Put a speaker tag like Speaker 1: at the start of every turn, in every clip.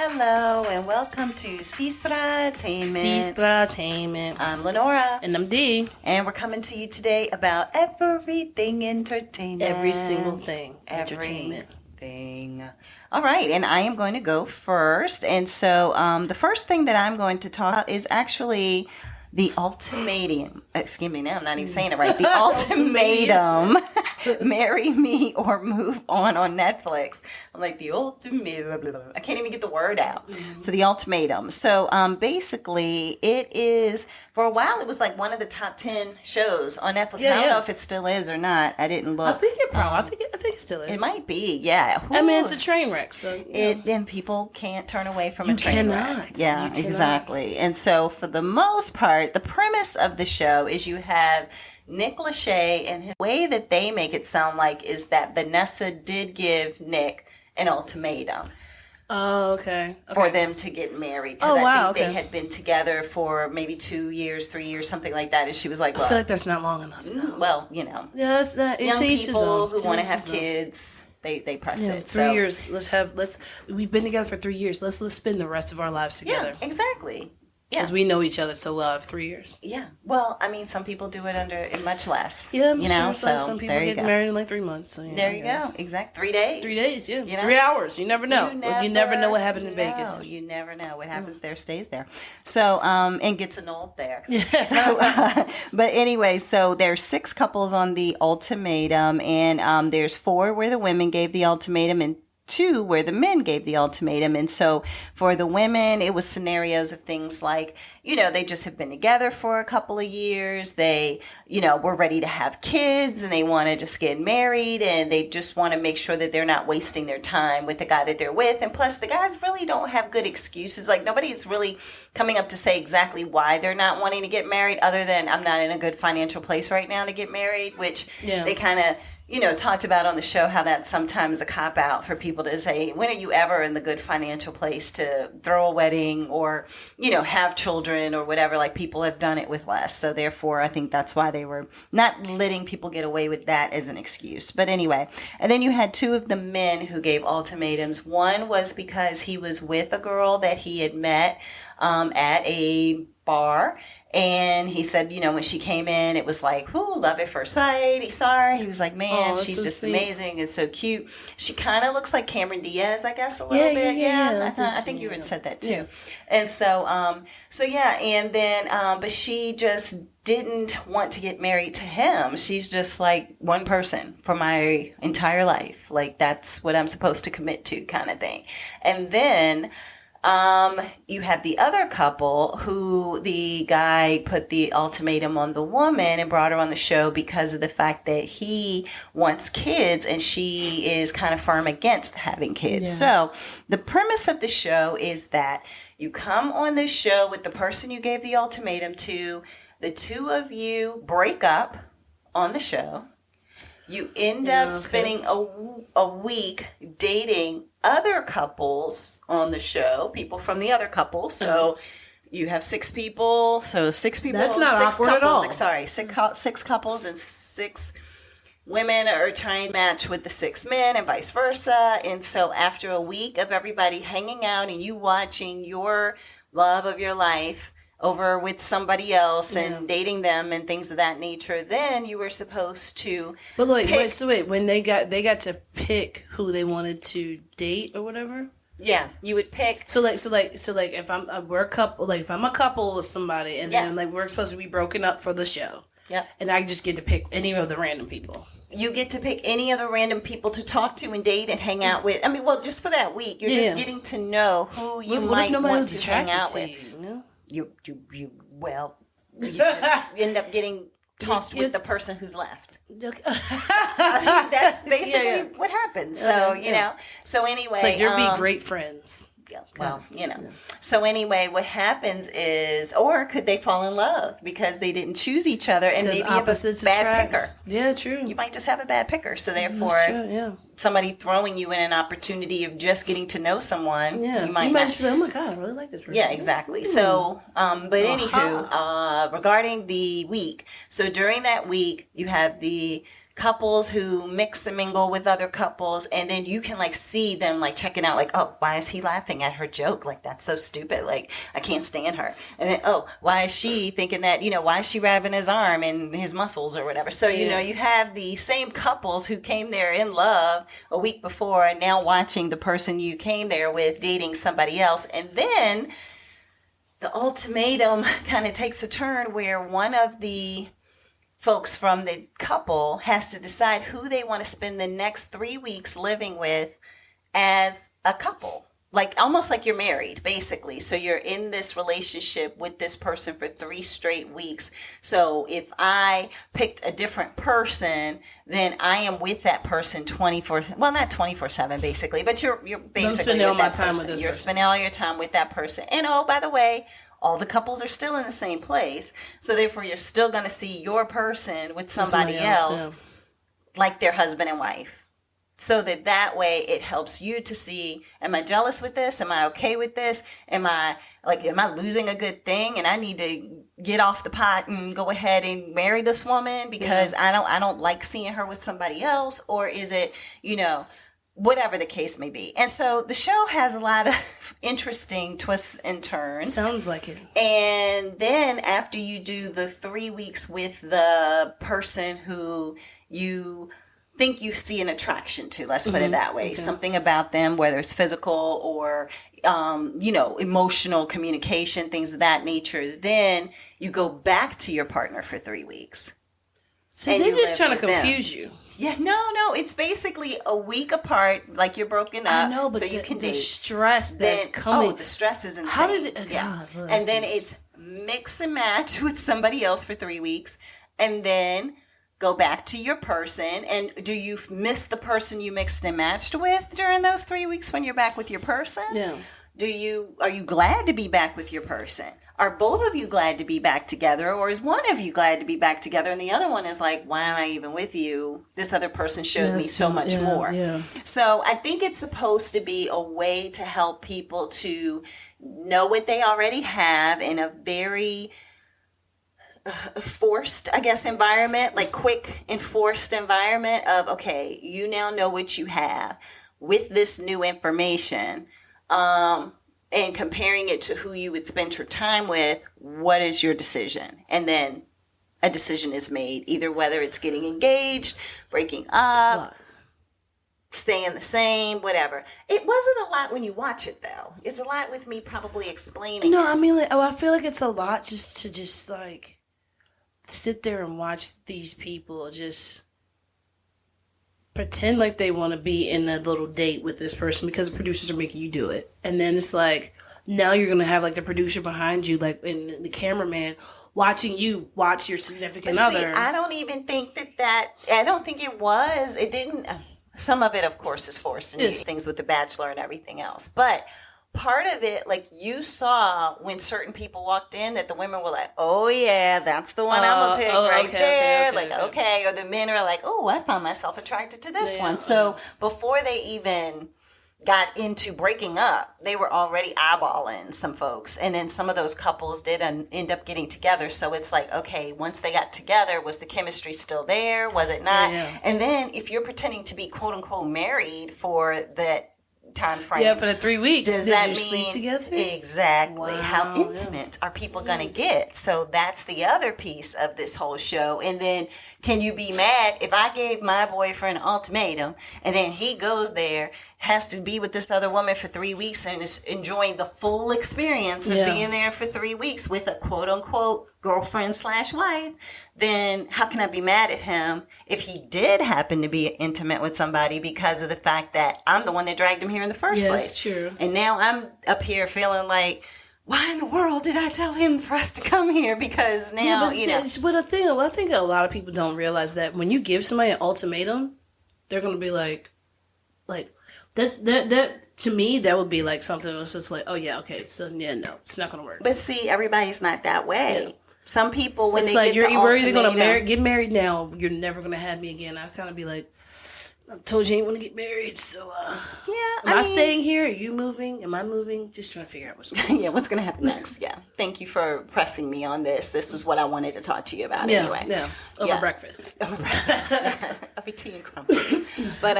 Speaker 1: Hello and welcome to Sestra-Tainment.
Speaker 2: Sestra-Tainment.
Speaker 1: I'm Lenora.
Speaker 2: And I'm Dee.
Speaker 1: And we're coming to you today about everything entertainment.
Speaker 2: Every single thing. Entertainment.
Speaker 1: Everything. All right, and I am going to go first. And so the first thing that I'm going to talk about is actually the ultimatum. Excuse me, now I'm not even saying it right. The ultimatum. Marry Me or Move On Netflix. I'm like, the ultimatum. I can't even get the word out. Mm-hmm. So the ultimatum. So basically it is, for a while it was like one of the top 10 shows on Netflix. I don't know if it still is or not. I didn't look.
Speaker 2: I think it probably, I think it still is.
Speaker 1: It might be, yeah.
Speaker 2: Ooh. I mean, it's a train wreck. So
Speaker 1: and people can't turn away from a train wreck. Yeah,
Speaker 2: you cannot.
Speaker 1: Exactly. And so for the most part, the premise of the show is you have Nick Lachey, and the way that they make it sound like is that Vanessa did give Nick an ultimatum.
Speaker 2: Oh, okay.
Speaker 1: For them to get married.
Speaker 2: Oh, wow.
Speaker 1: I think they had been together for maybe 2 years, 3 years, something like that. And she was like, well,
Speaker 2: I feel like that's not long enough. Though.
Speaker 1: Well, you know.
Speaker 2: Yeah, it's not,
Speaker 1: young people who want to have kids, they press it.
Speaker 2: 3 years. We've been together for 3 years. Let's spend the rest of our lives together.
Speaker 1: Yeah, exactly.
Speaker 2: Because we know each other so well out of 3 years.
Speaker 1: Yeah. Well, I mean, some people do it in much less.
Speaker 2: Yeah,
Speaker 1: you know.
Speaker 2: So some people get married in like 3 months. So,
Speaker 1: there you go. Exactly. 3 days.
Speaker 2: 3 days. Yeah.
Speaker 1: You know?
Speaker 2: 3 hours. You never know. You never know what happened in Vegas.
Speaker 1: You never know what happens there stays there. So and gets annulled there.
Speaker 2: Yeah.
Speaker 1: So, but anyway, so there's 6 couples on the ultimatum, and there's 4 where the women gave the ultimatum and 2 where the men gave the ultimatum. And so for the women, it was scenarios of things like, they just have been together for a couple of years. They, were ready to have kids and they want to just get married, and they just want to make sure that they're not wasting their time with the guy that they're with. And plus the guys really don't have good excuses. Like nobody's really coming up to say exactly why they're not wanting to get married, other than I'm not in a good financial place right now to get married, which they kind of, talked about on the show how that's sometimes a cop-out for people to say, when are you ever in the good financial place to throw a wedding or, have children or whatever, like people have done it with less. So therefore, I think that's why they were not letting people get away with that as an excuse. But anyway, and then you had 2 of the men who gave ultimatums. One was because he was with a girl that he had met at a bar. And he said, when she came in, it was like, ooh, love at first sight. He saw her. He was like, man, she's so just sweet. Amazing and so cute. She kind of looks like Cameron Diaz, I guess, a little bit. Yeah. I think you had said that too. Yeah. And so, and then, but she just didn't want to get married to him. She's just like, one person for my entire life. Like, that's what I'm supposed to commit to, kind of thing. And then you have the other couple who the guy put the ultimatum on the woman and brought her on the show because of the fact that he wants kids and she is kind of firm against having kids. Yeah. So the premise of the show is that you come on this show with the person you gave the ultimatum to, the 2 of you break up on the show. You end up spending a week dating other couples on the show, people from the other couple. So you have 6 people. So 6 people.
Speaker 2: That's not
Speaker 1: 6
Speaker 2: awkward
Speaker 1: couples,
Speaker 2: at all.
Speaker 1: Sorry, 6 couples and 6 women are trying to match with the 6 men and vice versa. And so after a week of everybody hanging out and you watching your love of your life over with somebody else and dating them and things of that nature, then you were supposed to.
Speaker 2: But wait, when they got to pick who they wanted to date or whatever.
Speaker 1: Yeah, you would pick.
Speaker 2: So if we're a couple, like if I'm a couple with somebody, and then like we're supposed to be broken up for the show. Yeah. And I just get to pick any of the random people.
Speaker 1: You get to pick any of the random people to talk to and date and hang out with. I mean, well, just for that week, you're just getting to know who you might want to hang out with. You just end up getting tossed with the person who's left. I mean, that's basically what happens. So, so anyway.
Speaker 2: It's like you'll be great friends.
Speaker 1: Well, So anyway, what happens is, or could they fall in love because they didn't choose each other and maybe have a bad picker?
Speaker 2: Yeah, true.
Speaker 1: You might just have a bad picker. So therefore,
Speaker 2: that's true,
Speaker 1: somebody throwing you in an opportunity of just getting to know someone,
Speaker 2: you might just be like, oh my God, I really like this person.
Speaker 1: Yeah, exactly. So, but anywho, regarding the week, so during that week, you have the couples who mix and mingle with other couples, and then you can like see them like checking out, like, oh, why is he laughing at her joke? Like, that's so stupid. Like, I can't stand her. And then, oh, why is she thinking that, why is she grabbing his arm and his muscles or whatever? So, you have the same couples who came there in love a week before and now watching the person you came there with dating somebody else. And then the ultimatum kind of takes a turn where one of the folks from the couple has to decide who they want to spend the next 3 weeks living with as a couple. Like, almost like you're married, basically. So you're in this relationship with this person for 3 straight weeks. So if I picked a different person, then I am with that person 24, well, not 24/7 basically, but you're basically
Speaker 2: spending all my time
Speaker 1: person.
Speaker 2: with this
Speaker 1: You're
Speaker 2: person.
Speaker 1: spending all your time with that person. And oh, by the way, all the couples are still in the same place. So therefore, you're still going to see your person with somebody else like their husband and wife. So that way it helps you to see, am I jealous with this? Am I okay with this? Am I losing a good thing and I need to get off the pot and go ahead and marry this woman because I don't like seeing her with somebody else? Or is it, whatever the case may be. And so the show has a lot of interesting twists and turns.
Speaker 2: Sounds like it.
Speaker 1: And then after you do the 3 weeks with the person who you think you see an attraction to, let's put it that way. Okay. Something about them, whether it's physical or, emotional communication, things of that nature. Then you go back to your partner for 3 weeks.
Speaker 2: So they're just trying to confuse you.
Speaker 1: Yeah, no. It's basically a week apart, like you're broken up.
Speaker 2: I know, but
Speaker 1: so you can date.
Speaker 2: Stress that's coming.
Speaker 1: Oh, the stress is insane.
Speaker 2: How did it?
Speaker 1: God, and then it's mix and match with somebody else for 3 weeks, and then go back to your person. And do you miss the person you mixed and matched with during those 3 weeks when you're back with your person?
Speaker 2: Yeah.
Speaker 1: Are you glad to be back with your person? Are both of you glad to be back together? Or is one of you glad to be back together and the other one is like, why am I even with you? This other person showed me so much more. Yeah. So I think it's supposed to be a way to help people to know what they already have in a very forced, I guess, environment, like quick enforced environment of, okay, you now know what you have with this new information. And comparing it to who you would spend your time with, what is your decision? And then a decision is made, either whether it's getting engaged, breaking up, staying the same, whatever. It wasn't a lot when you watch it, though. It's a lot with me probably explaining.
Speaker 2: No, I mean, I feel like it's a lot just to sit there and watch these people just pretend like they want to be in a little date with this person because the producers are making you do it. And then it's like, now you're going to have like the producer behind you, like, and the cameraman watching you watch your significant other.
Speaker 1: I don't even think I don't think it didn't, some of it of course is forced in these things with The Bachelor and everything else. But part of it, like you saw when certain people walked in that the women were like, oh yeah, that's the one I'm going to pick there. Okay. Or the men are like, oh, I found myself attracted to this one. So before they even got into breaking up, they were already eyeballing some folks. And then some of those couples did end up getting together. So it's like, okay, once they got together, was the chemistry still there? Was it not? Yeah. And then if you're pretending to be quote unquote married for that time frame.
Speaker 2: Yeah, for the 3 weeks.
Speaker 1: Does that mean
Speaker 2: sleep together?
Speaker 1: Exactly. Wow, how intimate are people going to get? So that's the other piece of this whole show. And then can you be mad if I gave my boyfriend an ultimatum and then he goes there, has to be with this other woman for 3 weeks and is enjoying the full experience of being there for 3 weeks with a quote unquote girlfriend/wife, then how can I be mad at him if he did happen to be intimate with somebody because of the fact that I'm the one that dragged him here in the first place?
Speaker 2: Yes, true.
Speaker 1: And now I'm up here feeling like, why in the world did I tell him for us to come here? Because now,
Speaker 2: But I think a lot of people don't realize that when you give somebody an ultimatum, they're going to be like that to me, that would be like something that's just like, oh yeah, okay, so yeah, no, it's not going to work.
Speaker 1: But see, everybody's not that way. Yeah. Some people, when
Speaker 2: it's
Speaker 1: they
Speaker 2: like
Speaker 1: get
Speaker 2: we're either going to get married now, you're never going to have me again. I kind of be like, I told you I ain't want to get married, so
Speaker 1: Yeah,
Speaker 2: am I staying here? Are you moving? Am I moving? Just trying to figure out what's going on.
Speaker 1: Yeah, what's going to happen next? Yeah. Thank you for pressing me on this. This is what I wanted to talk to you about anyway.
Speaker 2: Yeah. Over breakfast.
Speaker 1: Over breakfast. Over tea and crumpets. But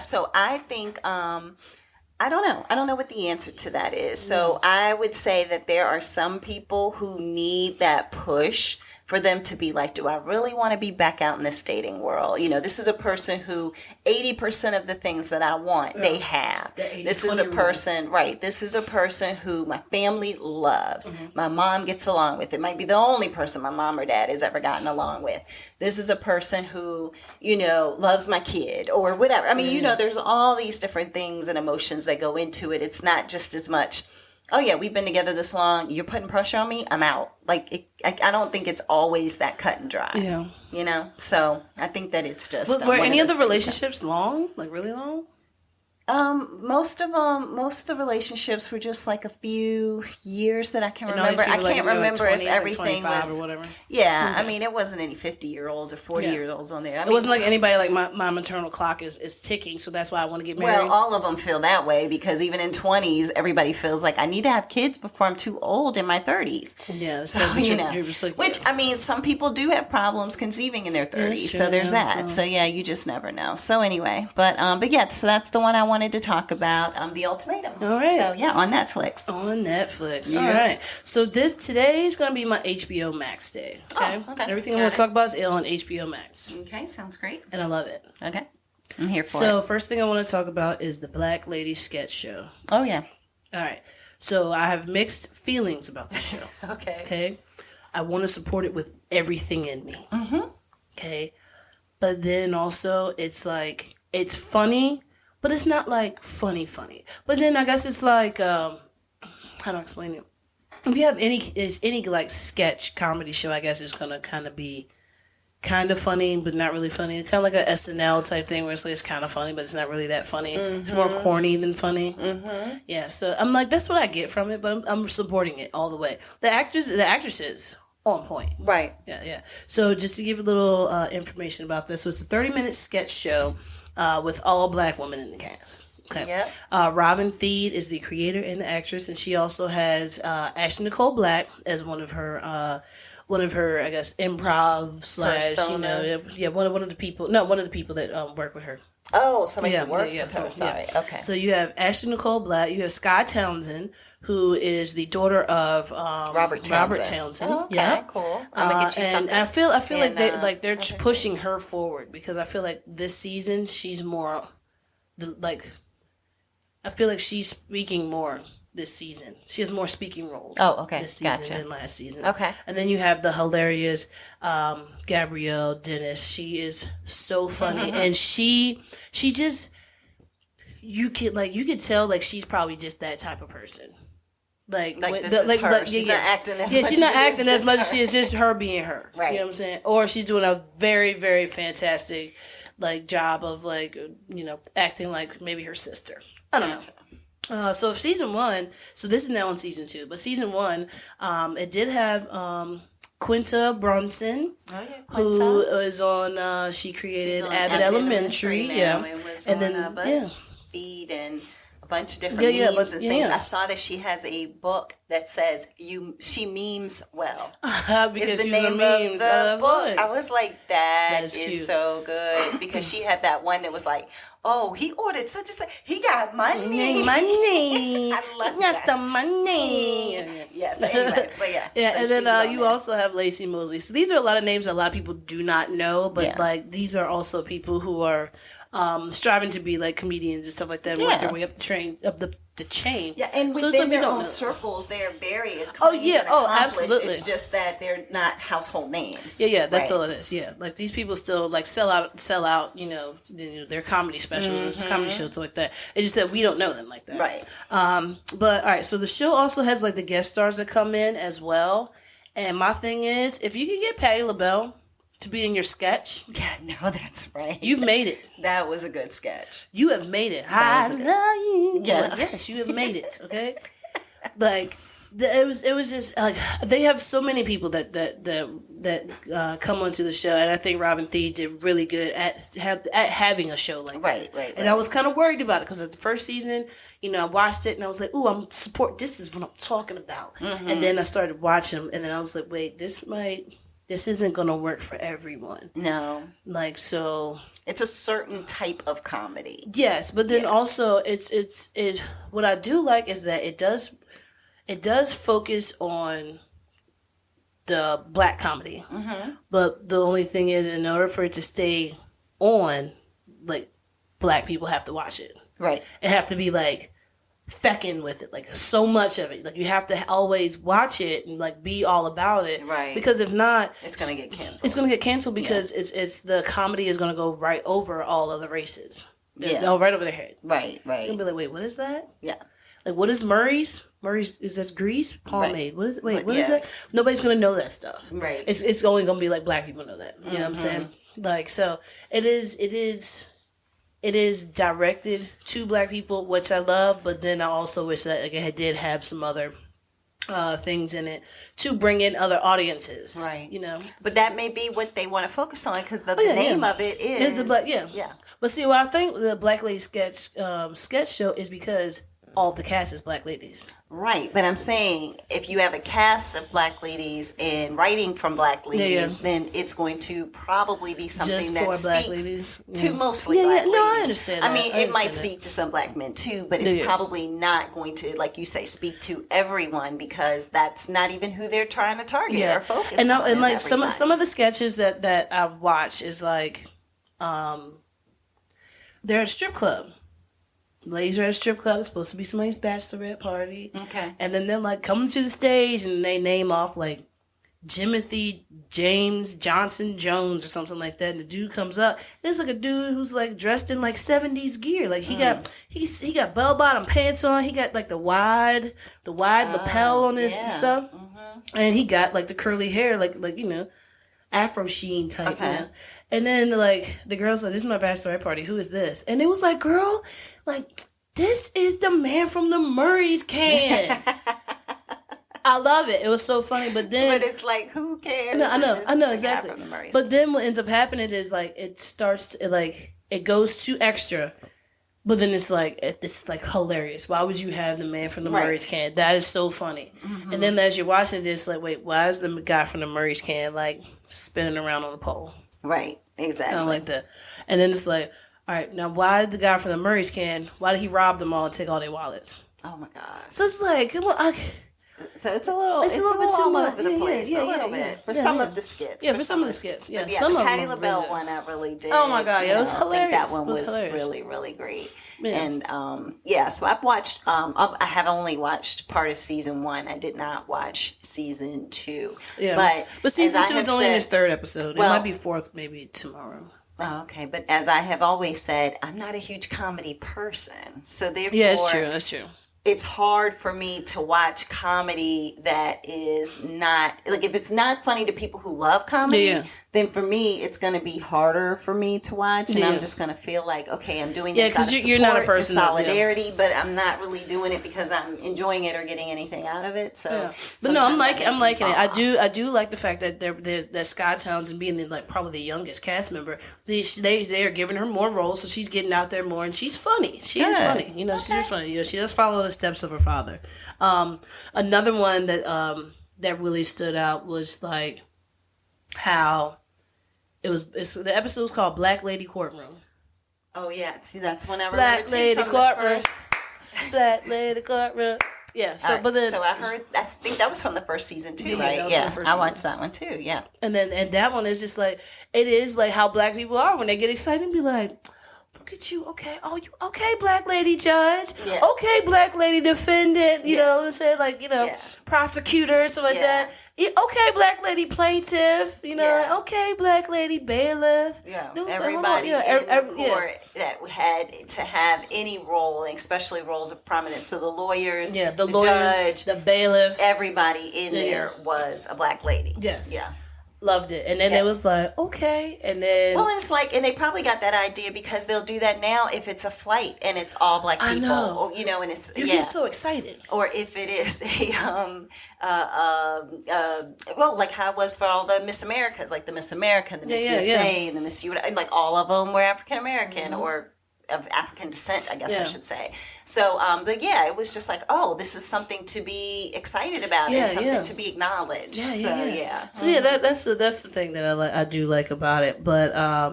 Speaker 1: so I think I don't know. I don't know what the answer to that is. So I would say that there are some people who need that push for them to be like, do I really want to be back out in this dating world? You know, this is a person who 80% of the things that I want, they have. This is a person, right. This is a person who my family loves. My mom gets along with. It might be the only person my mom or dad has ever gotten along with. This is a person who, you know, loves my kid or whatever. I mean, you know, there's all these different things and emotions that go into it. It's not just as much, oh yeah, we've been together this long, you're putting pressure on me, I'm out. Like, I don't think it's always that cut and dry.
Speaker 2: Yeah.
Speaker 1: You know? So, I think that it's just...
Speaker 2: But were any of the relationships long? Like, really long?
Speaker 1: Most of the relationships were just like a few years that I can remember. I can't remember if everything was...
Speaker 2: or whatever.
Speaker 1: Yeah, okay. I mean, it wasn't any 50-year-olds or 40-year-olds on there. I mean,
Speaker 2: it wasn't like anybody like my maternal clock is ticking, so that's why I want to get married.
Speaker 1: Well, all of them feel that way because even in 20s, everybody feels like I need to have kids before I'm too old in my 30s.
Speaker 2: Yeah,
Speaker 1: so, you know, which, I mean, some people do have problems conceiving in their 30s, so there's that. So, yeah, you just never know. So, anyway, but yeah, so that's the one I wanted to talk about, The Ultimatum.
Speaker 2: All right.
Speaker 1: So, yeah, on Netflix.
Speaker 2: On Netflix. Yeah. All right. So, today is going to be my HBO Max day. Okay.
Speaker 1: Oh, okay.
Speaker 2: Everything I want to talk about is on HBO Max.
Speaker 1: Okay, sounds great.
Speaker 2: And I love it.
Speaker 1: Okay. I'm here for it.
Speaker 2: So, first thing I want to talk about is the Black Lady Sketch Show.
Speaker 1: Oh, yeah.
Speaker 2: All right. So, I have mixed feelings about this show. Okay. I want to support it with everything in me.
Speaker 1: Mm-hmm.
Speaker 2: Okay. But then also, it's like, it's funny, but it's not like funny. But then I guess it's like, how do I explain it? If you have any like sketch comedy show, I guess it's gonna kind of be kind of funny, but not really funny. It's kind of like a SNL type thing where it's like it's kind of funny, but it's not really that funny. Mm-hmm. It's more corny than funny.
Speaker 1: Mm-hmm.
Speaker 2: Yeah, so I'm like, that's what I get from it, but I'm supporting it all the way. The actresses on point.
Speaker 1: Right.
Speaker 2: Yeah. So just to give a little information about this, so it's a 30-minute sketch show with all Black women in the cast. Okay.
Speaker 1: Yep.
Speaker 2: Robin Thede is the creator and the actress, and she also has Ashley Nicole Black as one of her I guess improv / one of the people that work with her.
Speaker 1: Oh, somebody who works with her. Sorry.
Speaker 2: Yeah.
Speaker 1: Okay.
Speaker 2: So you have Ashley Nicole Black. You have Sky Townsend, who is the daughter of
Speaker 1: Robert Townsend.
Speaker 2: Oh,
Speaker 1: okay,
Speaker 2: yeah.
Speaker 1: cool. I'm gonna get you something.
Speaker 2: And I feel like they're pushing her forward because I feel like this season she's more I feel like she's speaking more this season. She has more speaking roles.
Speaker 1: Oh, okay.
Speaker 2: This season than last season.
Speaker 1: Okay.
Speaker 2: And then you have the hilarious Gabrielle Dennis. She is so funny, and she just you could tell like she's probably just that type of person. She's not acting as much. She's not acting as much as she is just her being her.
Speaker 1: Right.
Speaker 2: You know what I'm saying? Or she's doing a very, very fantastic job of acting like maybe her sister. I don't know. So season 1, so this is now on season 2, but season 1, it did have Quinta Brunson, who is on. She created Abbott Elementary,
Speaker 1: and then BuzzFeed and a bunch of different memes and things. I saw that she has a book that says she memes well.
Speaker 2: Because
Speaker 1: the name of the book. I was like, that is
Speaker 2: cute.
Speaker 1: So good because she had that one that was like, oh, he ordered such and such. He got money. I love that.
Speaker 2: The money.
Speaker 1: Yeah. So anyway, but yeah.
Speaker 2: Yeah,
Speaker 1: so
Speaker 2: and then you also have Lacey Mosley. So these are a lot of names that a lot of people do not know, but these are also people who are striving to be like comedians and stuff like that, and work their way up the chain.
Speaker 1: Yeah, and within their own circles, they're very accomplished.
Speaker 2: Absolutely.
Speaker 1: It's just that they're not household names.
Speaker 2: Yeah, that's all it is. Yeah, like these people still like sell out. Their comedy specials, comedy shows like that. It's just that we don't know them like that.
Speaker 1: Right.
Speaker 2: But all right, so the show also has like the guest stars that come in as well. And my thing is, if you can get Patti LaBelle to be in your sketch.
Speaker 1: Yeah, no, that's right.
Speaker 2: You've made it.
Speaker 1: That was a good sketch.
Speaker 2: You have made it. I love you. Yeah. Like, yes, you have made it. Okay. Like it was just like they have so many people that that come onto the show, and I think Robin Thede did really good at having a show like
Speaker 1: Right.
Speaker 2: And I was kind of worried about it because at the first season, I watched it and I was like, "Ooh, I'm support. This is what I'm talking about."
Speaker 1: Mm-hmm.
Speaker 2: And then I started watching them, and then I was like, "Wait, this isn't gonna work for everyone."
Speaker 1: No.
Speaker 2: Like so.
Speaker 1: It's a certain type of comedy.
Speaker 2: Yes, but then also it's what I do like is that it does focus on the black comedy.
Speaker 1: Mm-hmm.
Speaker 2: But the only thing is, in order for it to stay on, like, black people have to watch it.
Speaker 1: Right.
Speaker 2: It have to be like fecking with it, like so much of it. Like you have to always watch it and like be all about it.
Speaker 1: Right.
Speaker 2: Because if not,
Speaker 1: it's gonna get canceled.
Speaker 2: It's gonna get canceled because it's the comedy is gonna go right over all other races.
Speaker 1: Yeah.
Speaker 2: They'll right over their head.
Speaker 1: Right.
Speaker 2: You're gonna be like, wait, what is that?
Speaker 1: Yeah.
Speaker 2: Like, what is Murray's? Murray's, is that Grease? Pomade. What is it? Wait, what is
Speaker 1: yeah.
Speaker 2: that? Nobody's gonna know that stuff.
Speaker 1: Right.
Speaker 2: It's only gonna be like black people know that. You know what I'm saying? Like, so it is directed to black people, which I love, but then I also wish that like, it did have some other things in it to bring in other audiences.
Speaker 1: Right.
Speaker 2: But
Speaker 1: that may be what they want to focus on because the name of it is
Speaker 2: the black. Yeah.
Speaker 1: Yeah.
Speaker 2: But see, what I think the Black Lady sketch show is because all the cast is black ladies.
Speaker 1: Right, but I'm saying if you have a cast of black ladies and writing from black ladies, then it's going to probably be something
Speaker 2: just
Speaker 1: that
Speaker 2: for
Speaker 1: speaks
Speaker 2: black ladies
Speaker 1: to mostly black ladies.
Speaker 2: No, I understand.
Speaker 1: I mean, it might speak to some black men too, but it's probably not going to, like you say, speak to everyone because that's not even who they're trying to target or focus on.
Speaker 2: And like some of the sketches that I've watched is like, they're at a strip club. Ladies are at a strip club. It's supposed to be somebody's bachelorette party.
Speaker 1: Okay.
Speaker 2: And then they're like coming to the stage and they name off like Jimothy James Johnson Jones or something like that. And the dude comes up. And it's like a dude who's like dressed in like 70s gear. Like he got bell bottom pants on. He got like the wide lapel on his stuff. Mm-hmm. And he got like the curly hair, like Afro sheen type.
Speaker 1: Okay.
Speaker 2: And then like the girl's like, "This is my bachelorette party. Who is this?" And it was like, "Girl, like, this is the man from the Murray's can." I love it. It was so funny. But
Speaker 1: it's like, who cares?
Speaker 2: No, I know exactly. But then what ends up happening is like it goes too extra. But then it's like hilarious. Why would you have the man from the Murray's can? That is so funny. Mm-hmm. And then as you're watching it, it's like, wait, why is the guy from the Murray's can like spinning around on the pole?
Speaker 1: Right. Exactly.
Speaker 2: I like that. And then it's like, all right, now why did the guy from the Murray's can, why did he rob them all and take all their wallets?
Speaker 1: Oh my God.
Speaker 2: So it's like,
Speaker 1: so it's a little bit too all over the place. A little bit. For some of the skits.
Speaker 2: Yeah, for some of the skits. Yeah,
Speaker 1: some of Patti LaBelle one I really did.
Speaker 2: Oh my God, yeah, it was hilarious.
Speaker 1: I think that one was really, really great. Yeah. And so I've watched, I have only watched part of season 1. I did not watch season 2.
Speaker 2: Yeah. But season 2 is only in its 3rd episode. It might be 4th maybe tomorrow.
Speaker 1: Oh, okay, but as I have always said, I'm not a huge comedy person. So therefore,
Speaker 2: that's true.
Speaker 1: It's hard for me to watch comedy that is not, like, if it's not funny to people who love comedy, then for me, it's going to be harder for me to watch. And I'm just going to feel like, okay, I'm doing this out of support,
Speaker 2: you're not a person
Speaker 1: solidarity, but I'm not really doing it because I'm enjoying it or getting anything out of it. So,
Speaker 2: but no, I'm liking it. I do like the fact that that Scott Townsend being probably the youngest cast member, they are giving her more roles, so she's getting out there more, and she's funny. She is funny. She's funny. She does follow the steps of her father. Another one that really stood out was like how the episode was called Black Lady Courtroom.
Speaker 1: Oh yeah, see that's whenever
Speaker 2: Black Lady Courtroom. Black Lady Courtroom. Yeah. So,
Speaker 1: right.
Speaker 2: But then
Speaker 1: I think that was from the first season too, right? Yeah, I watched that one too. Yeah.
Speaker 2: And that one is just like it is like how black people are when they get excited and be like, "Look at you, okay? Oh, you okay, black lady judge? Yeah. Okay, black lady defendant? You know what I'm saying? Like prosecutor, something like that. Okay, black lady plaintiff. Okay, black lady bailiff.
Speaker 1: Yeah, everybody in the court that had to have any role, especially roles of prominence. So the lawyers,
Speaker 2: the lawyers,
Speaker 1: judge,
Speaker 2: the bailiff,
Speaker 1: everybody in there was a black lady.
Speaker 2: Yes.
Speaker 1: Yeah.
Speaker 2: Loved it. And then it was like, okay. And then...
Speaker 1: Well, and it's like, and they probably got that idea because they'll do that now if it's a flight and it's all black people. I know. Or, you know, and it's...
Speaker 2: You get so excited.
Speaker 1: Or if it is well, like how it was for all the Miss Americas, like the Miss America, the Miss USA, and the Miss USA, and like all of them were African-American or of African descent, I guess I should say. So, but yeah, it was just like, oh, this is something to be excited about and something to be acknowledged. So
Speaker 2: that's the thing that I do like about it. But I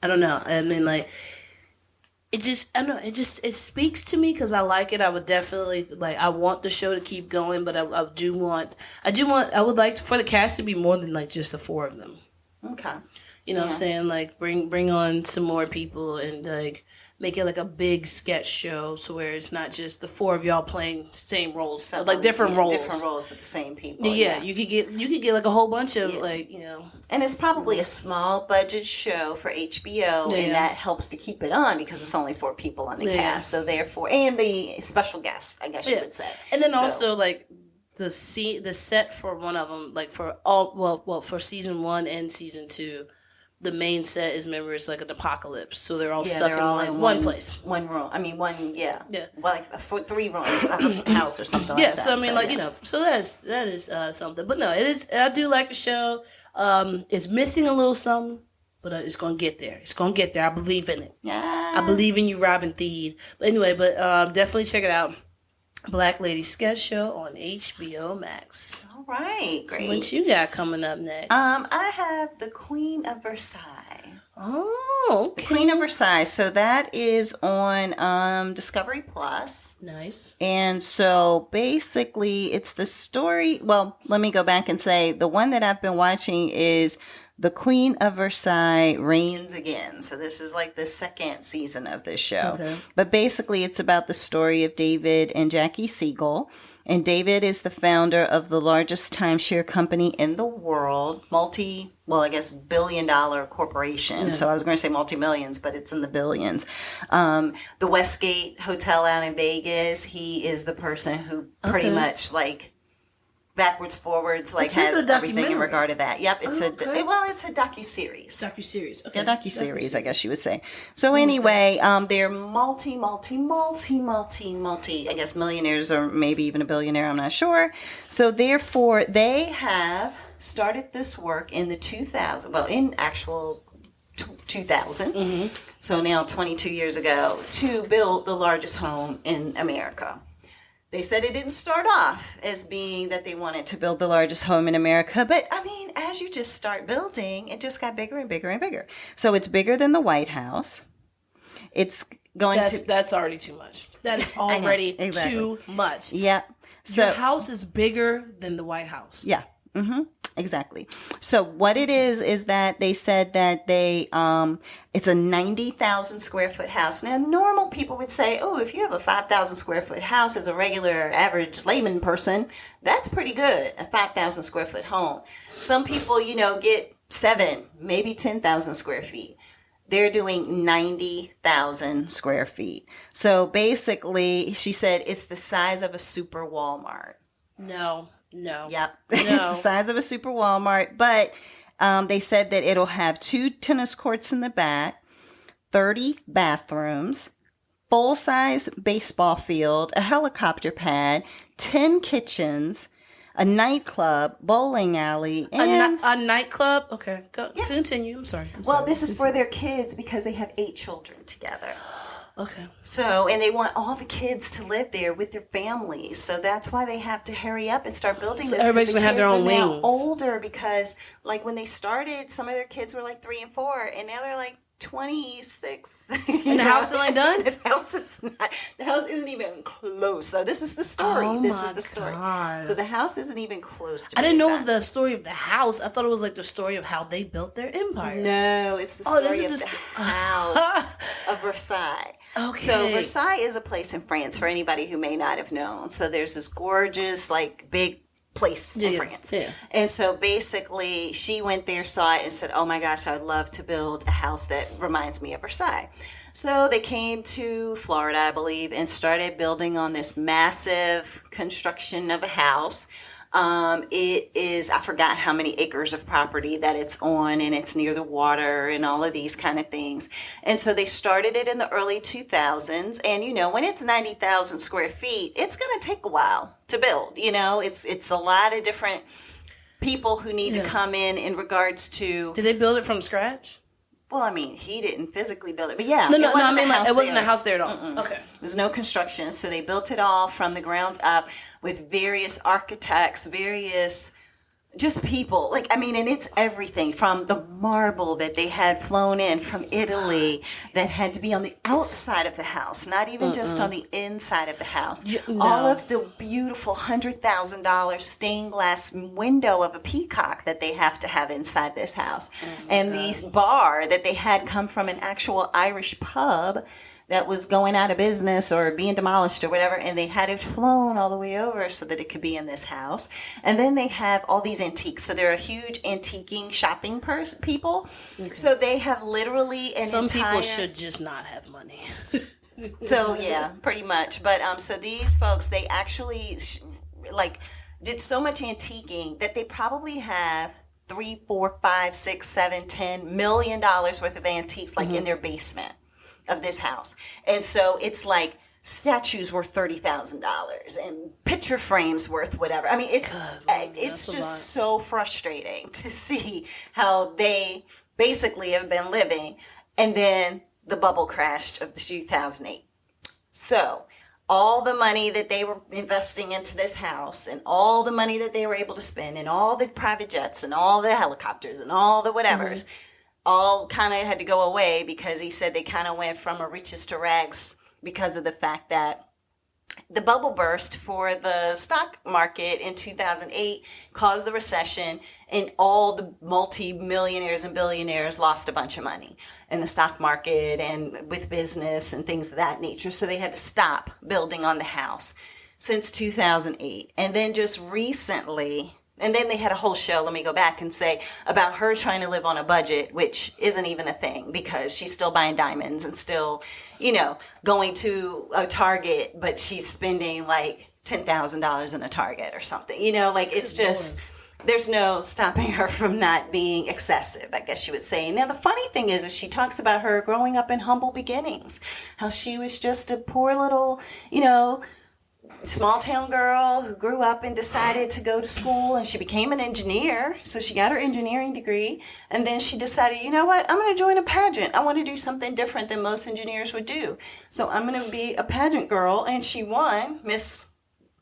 Speaker 2: don't know. I mean, like, it just, I don't know. It speaks to me because I like it. I would definitely like. I want the show to keep going, but I would like for the cast to be more than like just the four of them.
Speaker 1: Okay.
Speaker 2: You know what I'm saying? Like, bring on some more people and, like, make it, like, a big sketch show so where it's not just the four of y'all playing same roles. Like, different roles.
Speaker 1: Different roles with the same people.
Speaker 2: Yeah. You could get, like, a whole bunch of, like, you know.
Speaker 1: And it's probably a small budget show for HBO, and that helps to keep it on because it's only 4 people on the cast. So, therefore, and the special guest, I guess you would say.
Speaker 2: And then also, like, the set for one of them, like, for for season 1 and season 2, the main set is, remember, it's like an apocalypse. So they're all stuck in one place.
Speaker 1: One room. I mean, well, like for 3 rooms, a house or something like that.
Speaker 2: Yeah, so I mean, you know, so that is something. But no, it is, I do like the show. It's missing a little something, but it's going to get there. It's going to get there. I believe in it.
Speaker 1: Yeah.
Speaker 2: I believe in you, Robin Thede. But anyway, definitely check it out. Black Lady Sketch Show on HBO Max.
Speaker 1: All right, great.
Speaker 2: So what you got coming up next?
Speaker 1: I have the Queen of Versailles.
Speaker 2: Oh, okay.
Speaker 1: The Queen of Versailles. So that is on Discovery Plus.
Speaker 2: Nice.
Speaker 1: And so basically, it's the story. Well, let me go back and say the one that I've been watching is The Queen of Versailles Reigns Again. So this is like the second season of this show. Okay. But basically, it's about the story of David and Jackie Siegel. And David is the founder of the largest timeshare company in the world, billion-dollar corporation. Yeah. So I was going to say multi-millions, but it's in the billions. The Westgate Hotel out in Vegas, he is the person who pretty much like backwards, forwards, like has everything in regard to that. Yep, it's it's a docu-series.
Speaker 2: Docu-series, okay.
Speaker 1: Yeah, docu-series, I guess you would say. So anyway, they're multi, I guess millionaires or maybe even a billionaire, I'm not sure. So therefore, they have started this work in the 2000, in actual 2000, so now 22 years ago, to build the largest home in America. They said it didn't start off as being that they wanted to build the largest home in America. But, I mean, as you just start building, it just got bigger and bigger and bigger. So it's bigger than the White House. It's going
Speaker 2: That's already too much. That is already too much.
Speaker 1: Yeah. So
Speaker 2: your house is bigger than the White House.
Speaker 1: Yeah. Mm-hmm. Exactly. So what it is that they said that it's a 90,000 square foot house. Now, normal people would say, oh, if you have a 5,000 square foot house as a regular average layman person, that's pretty good, a 5,000 square foot home. Some people, get 7, maybe 10,000 square feet. They're doing 90,000 square feet. So basically, she said it's the size of a super Walmart.
Speaker 2: No.
Speaker 1: Yep. No. It's the size of a super Walmart. But they said that it'll have 2 tennis courts in the back, 30 bathrooms, full-size baseball field, a helicopter pad, 10 kitchens, a nightclub, bowling alley, and...
Speaker 2: A nightclub? Okay. Continue. I'm sorry.
Speaker 1: This is for their kids because they have 8 children together.
Speaker 2: Okay.
Speaker 1: So, and they want all the kids to live there with their families. So that's why they have to hurry up and start building this.
Speaker 2: Everybody's going to have their own wings.
Speaker 1: Now older because, like, when they started, some of their kids were like 3 and 4, and now they're like 26.
Speaker 2: And the house still ain't done?
Speaker 1: The house isn't even close. So this is the story.
Speaker 2: God.
Speaker 1: So the house isn't even close to
Speaker 2: I didn't know it was the story of the house. I thought it was like the story of how they built their empire.
Speaker 1: No, it's the story of the house of Versailles. Okay. So Versailles is a place in France for anybody who may not have known. So there's this gorgeous, like, big place in France. Yeah. And so basically she went there, saw it, and said, oh my gosh, I would love to build a house that reminds me of Versailles. So they came to Florida, I believe, and started building on this massive construction of a house. It is, I forgot how many acres of property that it's on, and it's near the water and all of these kind of things. And so they started it in the early 2000s. And, when it's 90,000 square feet, it's going to take a while to build. It's a lot of different people who need to come in regards to.
Speaker 2: Did they build it from scratch?
Speaker 1: Well, I mean, he didn't physically build it, but yeah.
Speaker 2: No, I mean, it wasn't a house there at all.
Speaker 1: Mm-mm.
Speaker 2: Okay.
Speaker 1: There was no construction, so they built it all from the ground up with various architects, various just people. And it's everything from the marble that they had flown in from Italy that had to be on the outside of the house, not even just on the inside of the house. All of the beautiful $100,000 stained glass window of a peacock that they have to have inside this house. And the bar that they had come from an actual Irish pub that was going out of business or being demolished or whatever, and they had it flown all the way over so that it could be in this house. And then they have all these antiques. So they're a huge antiquing shopping people. Okay. So they have literally
Speaker 2: Some people should just not have money.
Speaker 1: So, yeah, pretty much. But so these folks, they actually did so much antiquing that they probably have $3, $4, $5, $6, $7, $10 million worth of antiques in their basement of this house. And so it's like statues worth $30,000 and picture frames worth whatever. I mean, it's just so frustrating to see how they basically have been living. And then the bubble crashed of 2008. So all the money that they were investing into this house and all the money that they were able to spend and all the private jets and all the helicopters and all the whatevers, all kind of had to go away because he said they kind of went from a riches to rags because of the fact that the bubble burst for the stock market in 2008 caused the recession, and all the multi-millionaires and billionaires lost a bunch of money in the stock market and with business and things of that nature. So they had to stop building on the house since 2008. And then just recently, and then they had a whole show, let me go back and say, about her trying to live on a budget, which isn't even a thing because she's still buying diamonds and still, going to a Target, but she's spending like $10,000 in a Target or something. It's just, there's no stopping her from not being excessive, I guess you would say. Now, the funny thing is she talks about her growing up in humble beginnings, how she was just a poor little, small town girl who grew up and decided to go to school, and she became an engineer. So she got her engineering degree, and then she decided, you know what, I'm going to join a pageant. I want to do something different than most engineers would do. So I'm going to be a pageant girl, and she won Miss,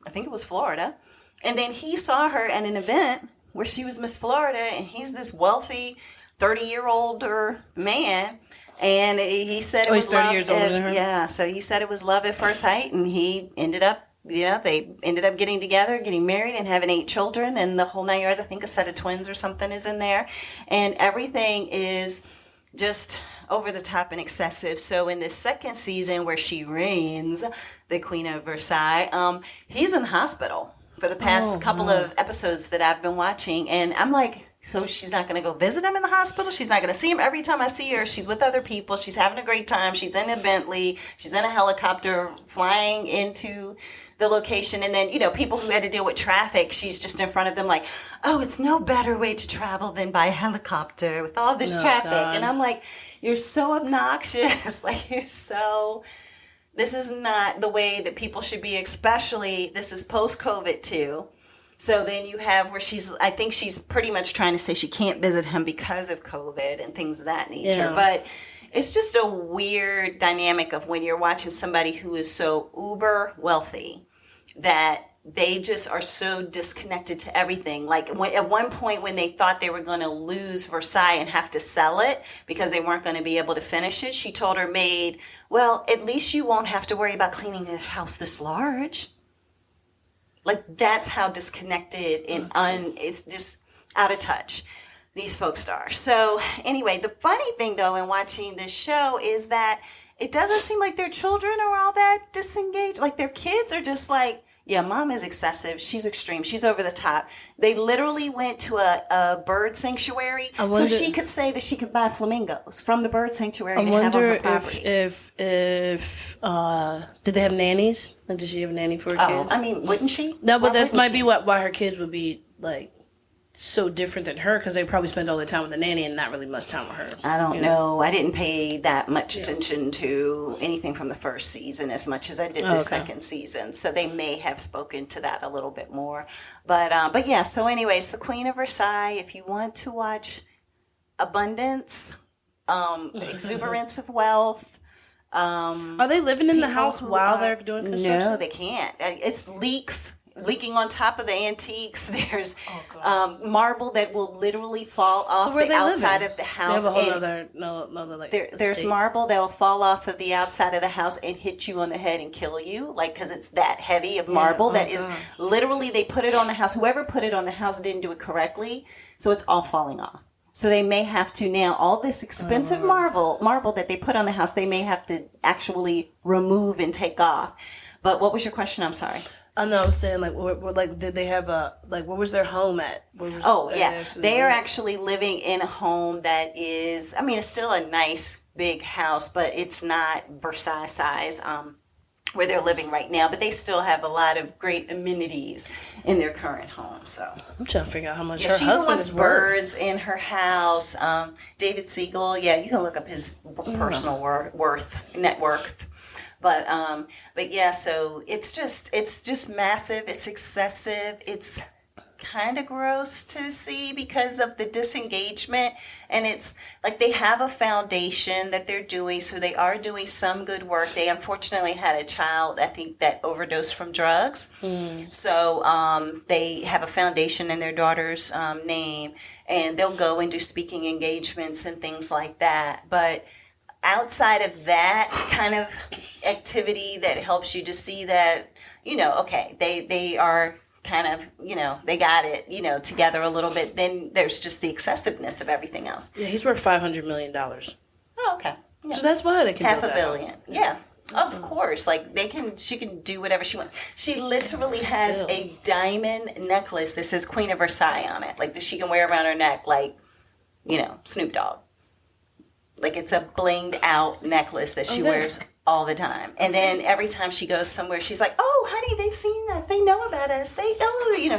Speaker 1: I think it was Florida. And then he saw her at an event where she was Miss Florida, and he's this wealthy 30-year-older man. And he said it was 30 years older than her. Yeah, so he said it was love at first sight, and he ended up, they ended up getting together, getting married, and having 8 children, and the whole 9 years. I think a set of twins or something is in there, and everything is just over the top and excessive. So in this second season where she reigns, the Queen of Versailles, he's in the hospital for the past couple of episodes that I've been watching, and I'm like, so she's not going to go visit him in the hospital? She's not going to see him? Every time I see her, she's with other people. She's having a great time. She's in a Bentley. She's in a helicopter flying into the location. And then, people who had to deal with traffic, she's just in front of them like, oh, it's no better way to travel than by helicopter with all this traffic. God. And I'm like, you're so obnoxious. This is not the way that people should be, especially this is post-COVID too. So then you have where I think she's pretty much trying to say she can't visit him because of COVID and things of that nature. Yeah. But it's just a weird dynamic of when you're watching somebody who is so uber wealthy that they just are so disconnected to everything. Like at one point when they thought they were going to lose Versailles and have to sell it because they weren't going to be able to finish it, she told her maid, well, at least you won't have to worry about cleaning a house this large. That's how disconnected and it's just out of touch these folks are. So anyway, the funny thing though in watching this show is that it doesn't seem like their children are all that disengaged. Like their kids are just like, Yeah, mom is excessive. She's extreme. She's over the top. They literally went to a bird sanctuary so she could say that she could buy flamingos from the bird sanctuary to have on her property.
Speaker 2: if did they have nannies? Like, did she have a nanny for her kids?
Speaker 1: I mean, wouldn't she?
Speaker 2: No, but this might be why her kids would be like so different than her, because they probably spend all their time with the nanny and not really much time with her.
Speaker 1: I don't know. I didn't pay that much attention to anything from the first season as much as I did the second season. So they may have spoken to that a little bit more. But yeah, so anyways, the Queen of Versailles, if you want to watch abundance, exuberance of wealth.
Speaker 2: Are they living in the house while they're doing construction?
Speaker 1: No, they can't. It's leaking on top of the antiques. There's marble that will literally fall off the outside of the house.
Speaker 2: They have a whole other like
Speaker 1: there's marble that will fall off of the outside of the house and hit you on the head and kill you, like, because it's that heavy of marble that is literally, they put it on the house. Whoever put it on the house didn't do it correctly, so it's all falling off. So they may have to now, all this expensive marble that they put on the house, they may have to actually remove and take off. But what was your question? I'm sorry.
Speaker 2: I know. I was saying, like, did they have where was their home at?
Speaker 1: They are actually living in a home that is, I mean, it's still a nice big house, but it's not Versailles size, where they're living right now. But they still have a lot of great amenities in their current home. So
Speaker 2: I'm trying to figure out how much her
Speaker 1: she
Speaker 2: husband
Speaker 1: wants
Speaker 2: is
Speaker 1: birds
Speaker 2: worth.
Speaker 1: in her house. David Siegel, you can look up his personal net worth. But yeah, so it's just massive. It's excessive. It's kind of gross to see because of the disengagement. And it's like they have a foundation that they're doing, so they are doing some good work. They unfortunately had a child, I think, that overdosed from drugs. So they have a foundation in their daughter's name, and they'll go and do speaking engagements and things like that. But outside of that kind of activity that helps you to see that, okay, they are kind of, they got it, together a little bit, then there's just the excessiveness of everything else.
Speaker 2: Yeah, he's worth $500 million.
Speaker 1: Oh, okay. Yeah.
Speaker 2: So that's why they can
Speaker 1: $500
Speaker 2: build
Speaker 1: million.
Speaker 2: House.
Speaker 1: Yeah. Of course. Like, she can do whatever she wants. She literally has a diamond necklace that says Queen of Versailles on it. Like, that she can wear around her neck, like, Snoop Dogg. Like, it's a blinged out necklace that she wears all the time. And then every time she goes somewhere, she's like, oh, honey, they've seen us. They know about us.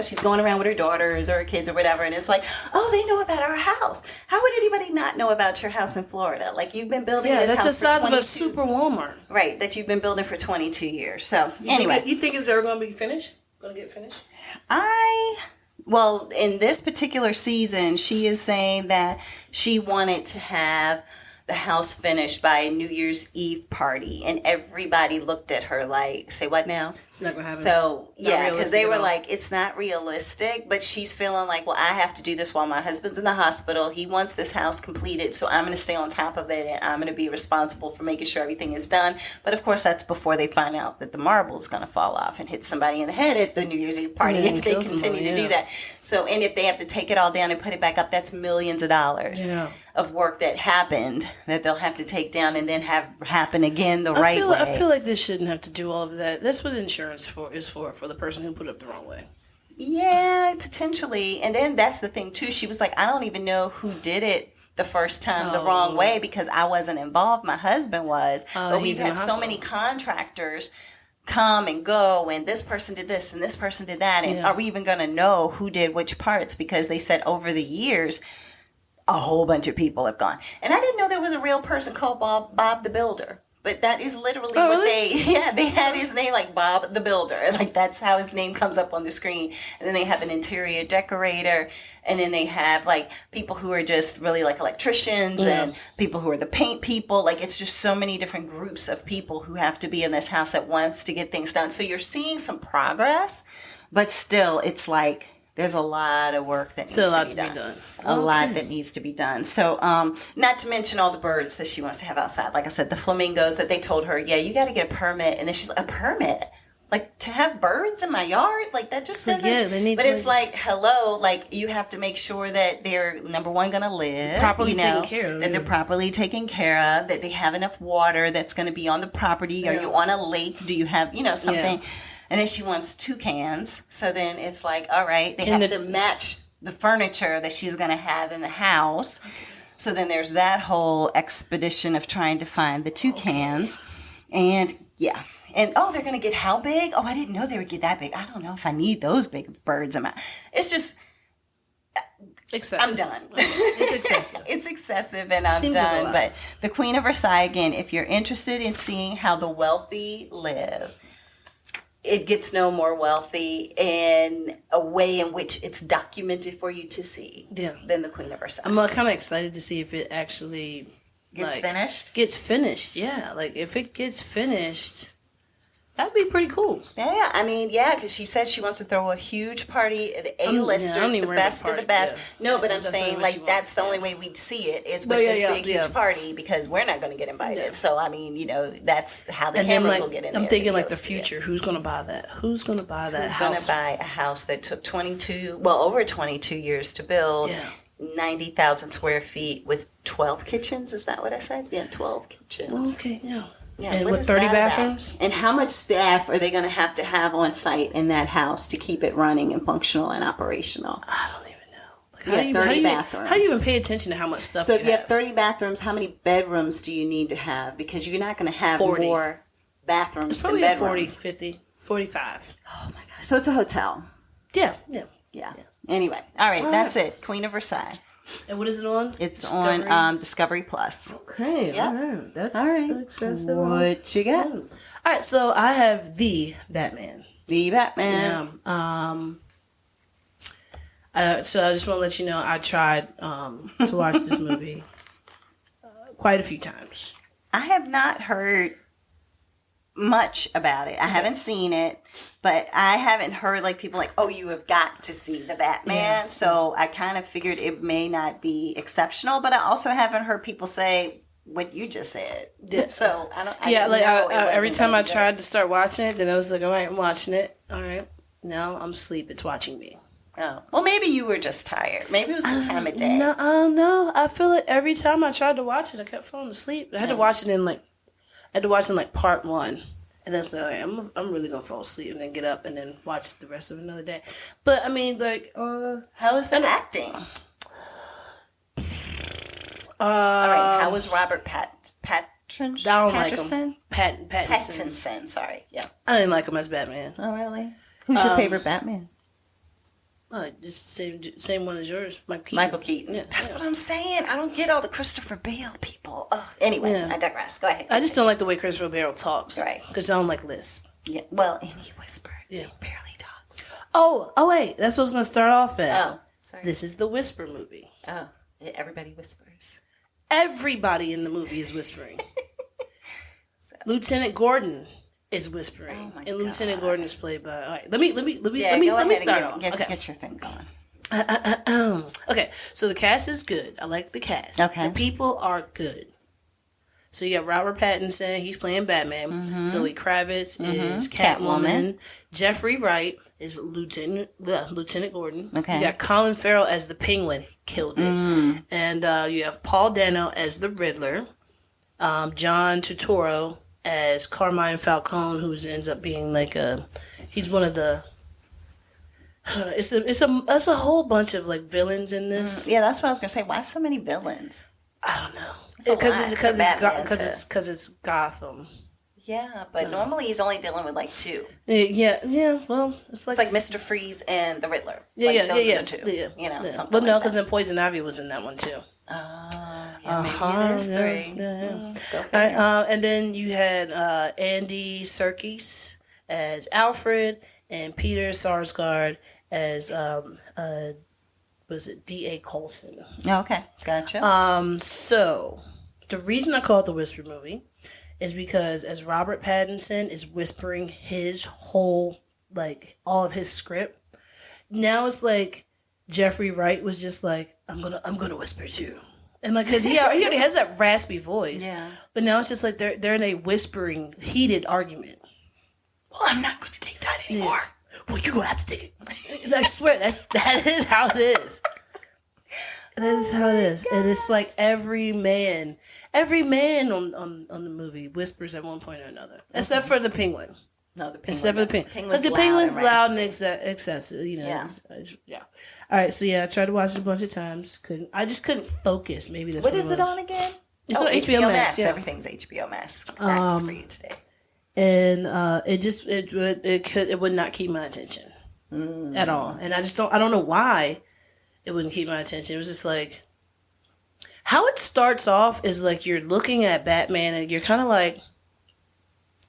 Speaker 1: She's going around with her daughters or her kids or whatever. And it's like, oh, they know about our house. How would anybody not know about your house in Florida? Like, you've been building this house for 22 years. Yeah, that's the size of a super Walmart. Right, that you've been building for 22 years. So, anyway.
Speaker 2: You think it's ever going to be finished? Going to get finished?
Speaker 1: Well, in this particular season, she is saying that she wanted to have the house finished by a New Year's Eve party, and everybody looked at her like, say what now?
Speaker 2: It's not going to happen.
Speaker 1: So, yeah, because they were like, it's not realistic, but she's feeling like, well, I have to do this while my husband's in the hospital. He wants this house completed, so I'm going to stay on top of it, and I'm going to be responsible for making sure everything is done. But, of course, that's before they find out that the marble is going to fall off and hit somebody in the head at the New Year's Eve party if they continue to do that. So, and if they have to take it all down and put it back up, that's millions of dollars of work that happened that they'll have to take down and then have happen again right way.
Speaker 2: I feel like they shouldn't have to do all of that. That's what insurance is for the person who put it up the wrong way.
Speaker 1: Yeah, potentially. And then that's the thing, too. She was like, I don't even know who did it the first time the wrong way because I wasn't involved. My husband was. But we've had so many contractors come and go, and this person did this and this person did that. And are we even going to know who did which parts? Because they said over the years, a whole bunch of people have gone. And I didn't know there was a real person called Bob the Builder. But that is literally they had his name, like Bob the Builder. Like, that's how his name comes up on the screen. And then they have an interior decorator. And then they have, like, people who are just really, like, electricians and people who are the paint people. Like, it's just so many different groups of people who have to be in this house at once to get things done. So you're seeing some progress, but still, it's like, there's a lot of work that needs to be done. A lot that needs to be done. So, not to mention all the birds that she wants to have outside. Like I said, the flamingos that they told her, you got to get a permit. And then she's like, a permit? Like, to have birds in my yard? Like, that just doesn't... Yeah, they need... But it's like, hello, like, you have to make sure that they're, number one, going to live.
Speaker 2: Properly taken care of.
Speaker 1: That they're properly taken care of. That they have enough water that's going to be on the property. Are you on a lake? Do you have, something... Yeah. And then she wants toucans. So then it's like, all right, they have to match the furniture that she's going to have in the house. So then there's that whole expedition of trying to find the toucans. And yeah. And they're going to get how big? Oh, I didn't know they would get that big. I don't know if I need those big birds. It's just...
Speaker 2: excessive.
Speaker 1: I'm done.
Speaker 2: It's excessive.
Speaker 1: It's excessive, and I'm
Speaker 2: Seems
Speaker 1: done.
Speaker 2: like
Speaker 1: but the Queen of Versailles, again, if you're interested in seeing how the wealthy live, it gets no more wealthy in a way in which it's documented for you to see than the Queen of Versailles.
Speaker 2: I'm kind of excited to see if it actually
Speaker 1: gets finished.
Speaker 2: Gets finished, yeah. Like if it gets finished, that'd be pretty cool.
Speaker 1: Yeah, I mean, yeah, because she said she wants to throw a huge party, the A-listers, the best of the best. Yeah. No, but I'm saying, like, that's the only way we'd see it is with this big, huge party, because we're not going to get invited. Yeah. So, I mean, that's how the cameras will get in there.
Speaker 2: I'm thinking, like, the future. Who's going to buy that? Who's going to buy that house?
Speaker 1: Who's going to buy a house that took over 22 years to build, 90,000 square feet with 12 kitchens? Is that what I said? Yeah, 12 kitchens.
Speaker 2: Okay, yeah.
Speaker 1: Yeah,
Speaker 2: and with 30 bathrooms?
Speaker 1: And how much staff are they going to have on site in that house to keep it running and functional and operational?
Speaker 2: I don't even know. Like,
Speaker 1: 30 bathrooms.
Speaker 2: How do you even pay attention to how much stuff
Speaker 1: So if you have 30 bathrooms, how many bedrooms do you need to have? Because you're not going to have 40. More bathrooms than bedrooms.
Speaker 2: It's probably 40, 50, 45.
Speaker 1: Oh, my gosh. So it's a hotel.
Speaker 2: Yeah.
Speaker 1: Anyway. All right. That's it. Queen of Versailles.
Speaker 2: And what is it on?
Speaker 1: It's Discovery? On Discovery Plus.
Speaker 2: Okay. Yep. All right. That's
Speaker 1: all right.
Speaker 2: Excessive.
Speaker 1: What you got?
Speaker 2: All right. So I have The Batman.
Speaker 1: The Batman.
Speaker 2: Yeah. So I just want to let you know I tried to watch this movie quite a few times.
Speaker 1: I have not heard much about it. I haven't seen it, but I haven't heard like people like, oh, you have got to see the Batman. Yeah. So I kind of figured it may not be exceptional, but I also haven't heard people say what you just said. Yeah. So I don't.
Speaker 2: Every time I tried to start watching it, then I was like, all right, I'm watching it. All right, now I'm asleep. It's watching me.
Speaker 1: Oh, well, maybe you were just tired. Maybe it was the time of day.
Speaker 2: No, I feel like every time I tried to watch it, I kept falling asleep. I had to watch it in part one. And that's like, I'm really gonna fall asleep and then get up and then watch the rest of another day. But I mean, like,
Speaker 1: how is the acting? All right, how was Robert Pattinson?
Speaker 2: I don't like him.
Speaker 1: Pattinson. Sorry, yeah.
Speaker 2: I didn't like him as Batman.
Speaker 1: Oh really? Who's your favorite Batman?
Speaker 2: Just same one as yours,
Speaker 1: Michael Keaton. Yeah, that's what I'm saying. I don't get all the Christopher Bale people. Anyway, I digress. Go ahead.
Speaker 2: I just don't like the way Christopher Bale talks.
Speaker 1: Right.
Speaker 2: Because I don't like lisp.
Speaker 1: Yeah. Well, and he whispers. Yeah. He barely talks.
Speaker 2: Oh, wait. That's what I was going to start off as.
Speaker 1: Oh, sorry.
Speaker 2: This is the Whisper movie.
Speaker 1: Oh, everybody whispers.
Speaker 2: Everybody in the movie is whispering. Lieutenant Gordon is whispering, and Lieutenant Gordon is played by. All right, let me start off.
Speaker 1: Get your thing going.
Speaker 2: Okay, so the cast is good. I like the cast.
Speaker 1: Okay,
Speaker 2: the people are good. So you got Robert Pattinson, he's playing Batman. Mm-hmm. Zoe Kravitz is Catwoman. Jeffrey Wright is Lieutenant Gordon.
Speaker 1: Okay,
Speaker 2: you got Colin Farrell as the Penguin, killed it, and you have Paul Dano as the Riddler. John Turturro as Carmine Falcone, who ends up being like he's one of the. It's a whole bunch of like villains in this.
Speaker 1: Yeah, that's what I was gonna say. Why so many villains?
Speaker 2: I don't know. Because it's Gotham.
Speaker 1: Yeah, but normally he's only dealing with like two.
Speaker 2: Yeah. Well, it's like
Speaker 1: Mr. Freeze and the Riddler.
Speaker 2: Those
Speaker 1: are the two. You know, something.
Speaker 2: But no, because then Poison Ivy was in that one too.
Speaker 1: Maybe it is three.
Speaker 2: All right, and then you had Andy Serkis as Alfred and Peter Sarsgaard as was it D.A. Coulson?
Speaker 1: Oh, okay, gotcha.
Speaker 2: So the reason I call it the Whisper movie is because as Robert Pattinson is whispering his whole all of his script, now it's like Jeffrey Wright was just like, I'm gonna whisper too. And cause he already has that raspy voice.
Speaker 1: Yeah.
Speaker 2: But now it's just like they're in a whispering, heated argument. Well, I'm not gonna take that anymore. Yeah. Well, you're gonna have to take it. I swear that is how it is. That is how it is. And it's like every man on the movie whispers at one point or another. Except for the Penguin.
Speaker 1: No, the penguin.
Speaker 2: Except for the penguin. Because the penguin's loud and excessive, you know.
Speaker 1: Yeah.
Speaker 2: Yeah. All right, so yeah, I tried to watch it a bunch of times. I just couldn't focus. Maybe that's
Speaker 1: what is it on again?
Speaker 2: It's on HBO Max. Yeah.
Speaker 1: Everything's HBO Max. Max for you today.
Speaker 2: And it would not keep my attention at all. And I don't know why it wouldn't keep my attention. It was just like, how it starts off is like you're looking at Batman and you're kind of like,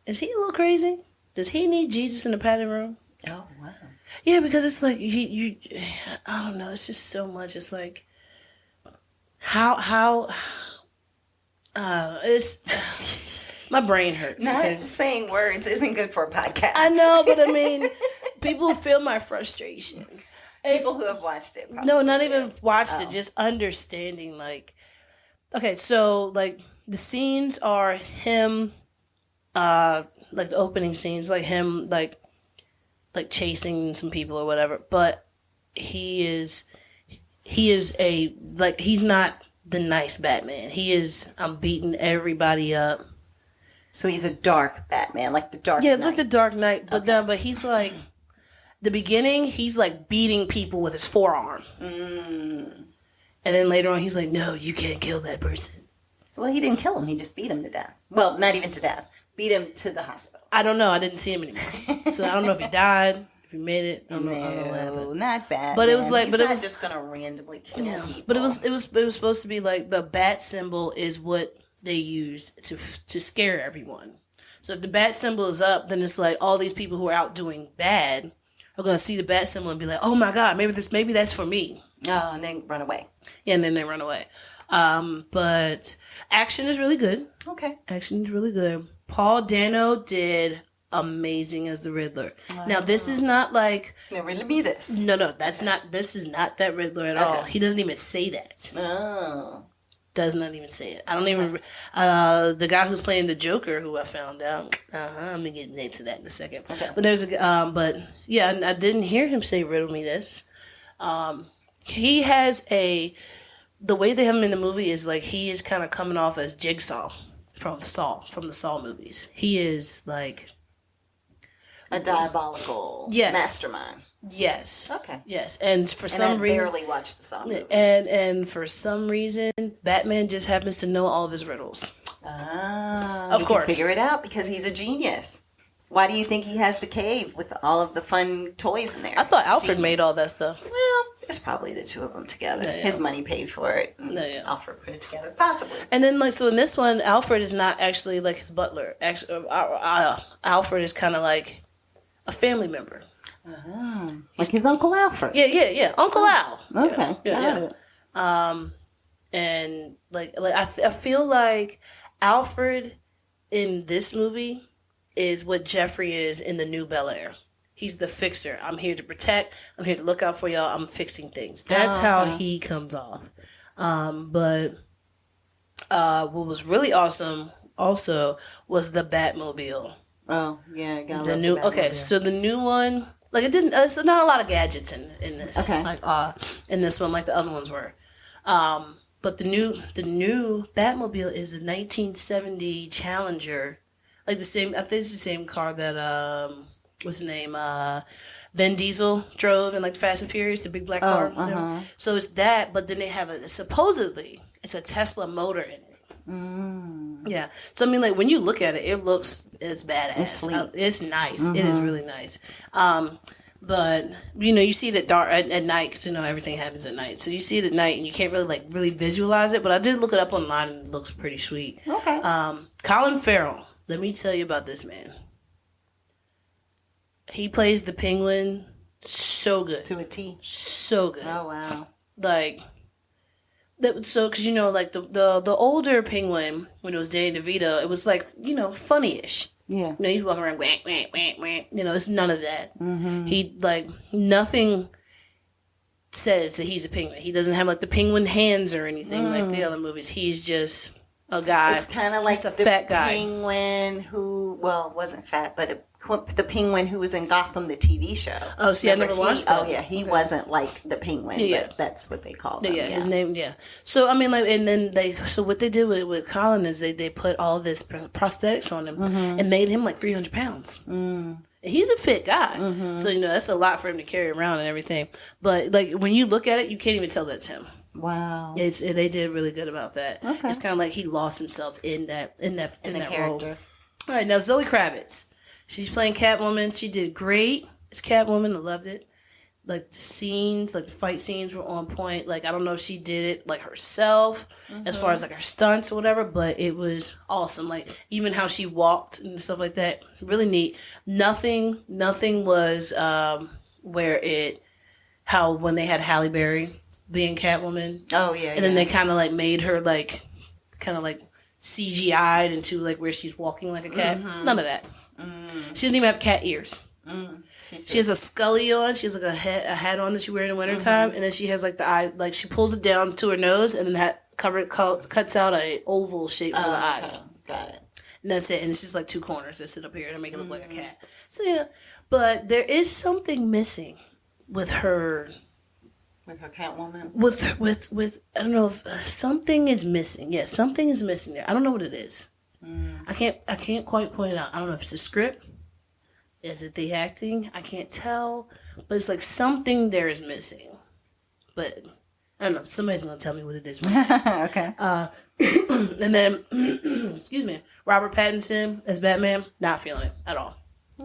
Speaker 2: is he a little crazy? Does he need Jesus in the padded room?
Speaker 1: Oh, wow.
Speaker 2: Yeah, because it's like, I don't know. It's just so much. It's like, it's, my brain hurts.
Speaker 1: Not saying words isn't good for a podcast.
Speaker 2: I know, but I mean, people feel my frustration.
Speaker 1: People who have watched it.
Speaker 2: No, not even watched it, just understanding, like, okay, so, like, the scenes are him, like, the opening scenes, like, him, like chasing some people or whatever, but he is he's not the nice Batman. I'm beating everybody up.
Speaker 1: So he's a dark Batman, like the Dark Knight.
Speaker 2: Yeah, it's like the Dark Knight, but he's like, the beginning, he's like beating people with his forearm. And then later on, he's like, no, you can't kill that person.
Speaker 1: Well, he didn't kill him. He just beat him to death. Well, not even to death. Beat him to the hospital.
Speaker 2: I don't know. I didn't see him anymore. So I don't know if he died, if he made it. I don't know what happened.
Speaker 1: Not bad.
Speaker 2: But it was like,
Speaker 1: he's not just gonna randomly kill people.
Speaker 2: But it was supposed to be like the bat symbol is what they use to scare everyone. So if the bat symbol is up, then it's like all these people who are out doing bad are gonna see the bat symbol and be like, oh my god, maybe that's for me.
Speaker 1: Oh, and then run away.
Speaker 2: Yeah, and then they run away. But action is really good.
Speaker 1: Okay.
Speaker 2: Action is really good. Paul Dano did amazing as the Riddler. Now, this is not like...
Speaker 1: Never really be this.
Speaker 2: No, this is not that Riddler at all. He doesn't even say that.
Speaker 1: Oh.
Speaker 2: Does not even say it. I don't even... the guy who's playing the Joker, who I found out... I'm going to get into that in a second. Okay. But there's a... but, yeah, I didn't hear him say riddle me this. He has a... The way they have him in the movie is like he is kind of coming off as Jigsaw from the Saw movies. He is like
Speaker 1: a diabolical mastermind.
Speaker 2: Yes.
Speaker 1: Okay.
Speaker 2: Yes, and for some reason,
Speaker 1: I barely watched the Saw movie.
Speaker 2: And for some reason, Batman just happens to know all of his riddles.
Speaker 1: Of course, figure it out because he's a genius. Why do you think he has the cave with all of the fun toys in there?
Speaker 2: I thought Alfred made all that stuff.
Speaker 1: Well, it's probably the two of them together. Yeah. His money paid for it. Alfred put it together, possibly.
Speaker 2: And then, like, so in this one, Alfred is not actually like his butler. Actually, Alfred is kind of like a family member.
Speaker 1: Like his Uncle Alfred.
Speaker 2: Yeah. Uncle Al.
Speaker 1: Okay.
Speaker 2: Yeah. And like I feel like Alfred in this movie is what Jeffrey is in the New Bel-Air. He's the fixer. I'm here to protect. I'm here to look out for y'all. I'm fixing things. That's how he comes off. But what was really awesome also was the Batmobile.
Speaker 1: Oh, yeah.
Speaker 2: The new. Okay, so the new one, like it didn't. It's not a lot of gadgets in this.
Speaker 1: Okay.
Speaker 2: Like in this one, like the other ones were. But the new Batmobile is a 1970 Challenger. Like the same, I think it's the same car that, what's his name, Vin Diesel drove in like Fast and Furious, the big black car. You know? So it's that, but then they have supposedly, it's a Tesla motor in it. Yeah. So I mean, like when you look at it, it's badass. It's nice. It is really nice. But you see it at night because everything happens at night. So you see it at night and you can't really visualize it. But I did look it up online and it looks pretty sweet.
Speaker 1: Okay.
Speaker 2: Colin Farrell. Let me tell you about this man. He plays the Penguin so good.
Speaker 1: To a T.
Speaker 2: So good.
Speaker 1: Oh, wow.
Speaker 2: Like, so, because, like, the older Penguin, when it was Danny DeVito, it was, like, funny-ish.
Speaker 1: Yeah.
Speaker 2: He's walking around, wah, wah, wah, wah. It's none of that. He, like, nothing says that he's a penguin. He doesn't have, like, the penguin hands or anything like the other movies. He's just a guy.
Speaker 1: It's kind of like
Speaker 2: Just a
Speaker 1: the
Speaker 2: fat guy.
Speaker 1: penguin who, well, wasn't fat, but the penguin who was in Gotham, the TV show.
Speaker 2: Oh, see,
Speaker 1: Remember,
Speaker 2: I never watched that.
Speaker 1: Oh, yeah, he wasn't like the penguin, but that's what they called him.
Speaker 2: Yeah, his name, So, I mean, like, and then so what they did with Colin is they put all this prosthetics on him and made him like 300 pounds. And he's a fit guy. So, that's a lot for him to carry around and everything. But, like, when you look at it, you can't even tell that's him.
Speaker 1: Wow.
Speaker 2: They did really good about that.
Speaker 1: Okay.
Speaker 2: It's kind of like he lost himself in that
Speaker 1: character.
Speaker 2: role. All right, now Zoe Kravitz. She's playing Catwoman. She did great as Catwoman. I loved it. Like the scenes, like the fight scenes were on point. Like I don't know if she did it like herself as far as like her stunts or whatever, but it was awesome. Like even how she walked and stuff like that, really neat. Nothing was how when they had Halle Berry being Catwoman.
Speaker 1: Oh yeah.
Speaker 2: And then they kind of like made her like kind of like CGI'd into like where she's walking like a cat. None of that. She doesn't even have cat ears. She has a scully on. She has like a hat on that she wears in the wintertime. And then she has like the eye, like she pulls it down to her nose and then cuts out a oval shape for the eyes.
Speaker 1: Got it.
Speaker 2: And that's it. And it's just like two corners that sit up here to make it look like a cat. So yeah. But there is something missing with her.
Speaker 1: With her Catwoman?
Speaker 2: With I don't know if something is missing. Yeah, something is missing there. I don't know what it is. I can't quite point it out. I don't know if it's the script. Is it the acting? I can't tell. But it's like something there is missing. But I don't know. Somebody's going to tell me what it is.
Speaker 1: Okay.
Speaker 2: And then, excuse me, Robert Pattinson as Batman. Not feeling it at all.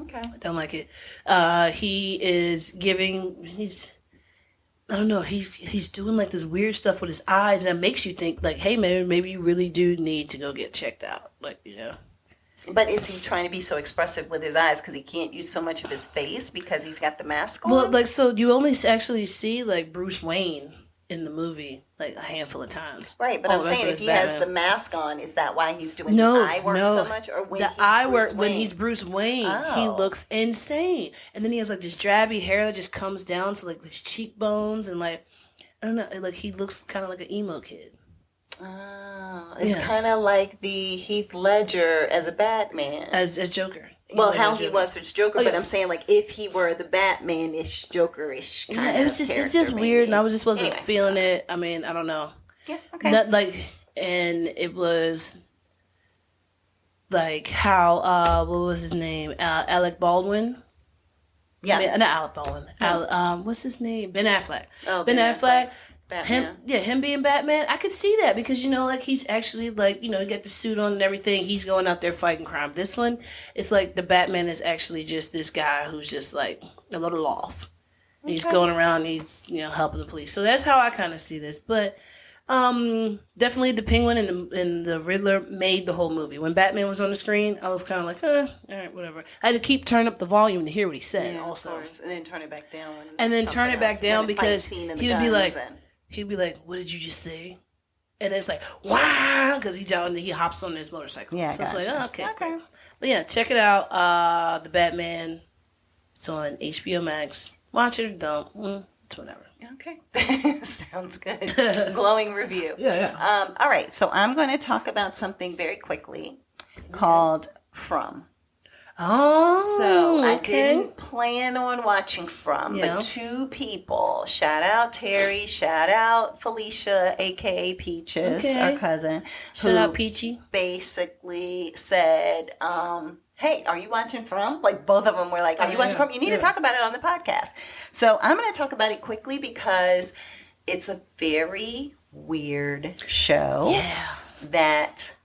Speaker 1: Okay.
Speaker 2: I don't like it. I don't know. He's doing like this weird stuff with his eyes that makes you think like, hey, maybe you really do need to go get checked out. Like,
Speaker 1: But is he trying to be so expressive with his eyes because he can't use so much of his face because he's got the mask on?
Speaker 2: Well, like, so you only actually see like Bruce Wayne in the movie like a handful of times.
Speaker 1: Right, but I'm saying if he has the mask on, is that why he's doing the eye work so much? Or when
Speaker 2: the eye work when he's Bruce Wayne, he looks insane. And then he has like this drabby hair that just comes down to like his cheekbones and like I don't know, like he looks kind of like an emo kid.
Speaker 1: Oh, it's kind of like the Heath Ledger as a Batman.
Speaker 2: As Joker.
Speaker 1: Well, how he was as Joker, but I'm saying like if he were the Batman-ish, Joker-ish kind of
Speaker 2: it's just weird, and I wasn't feeling it. I mean, I don't know.
Speaker 1: Yeah, okay.
Speaker 2: And it was like how what was his name? Alec Baldwin.
Speaker 1: Yeah,
Speaker 2: I mean, not Alec Baldwin. What's his name? Ben Affleck.
Speaker 1: Oh,
Speaker 2: Ben Affleck.
Speaker 1: Batman.
Speaker 2: Him being Batman, I could see that because like he's actually like he got the suit on and everything. He's going out there fighting crime. This one, it's like the Batman is actually just this guy who's just like a little off. Okay. He's going around. He's helping the police. So that's how I kind of see this. But definitely the Penguin and the Riddler made the whole movie. When Batman was on the screen, I was kind of like, all right, whatever. I had to keep turning up the volume to hear what he said. Also,
Speaker 1: and then turn it back down.
Speaker 2: And then turn it back down because he would be like. He'd be like, "What did you just say?" And then it's like, "Wow!" Because he hops on his motorcycle.
Speaker 1: Yeah,
Speaker 2: so it's like, oh, okay. But yeah, check it out. The Batman. It's on HBO Max. Watch it or don't. It's whatever.
Speaker 1: Okay, sounds good. Glowing review.
Speaker 2: Yeah.
Speaker 1: All right, so I'm going to talk about something very quickly called From.
Speaker 2: Oh,
Speaker 1: so I didn't plan on watching From, but two people, shout out Terry, shout out Felicia, aka Peaches, our cousin.
Speaker 2: Shout out Peachy.
Speaker 1: Basically said, hey, are you watching From? Like both of them were like, are you watching From? You need to talk about it on the podcast. So I'm going to talk about it quickly because it's a very weird show.
Speaker 2: Yeah.
Speaker 1: That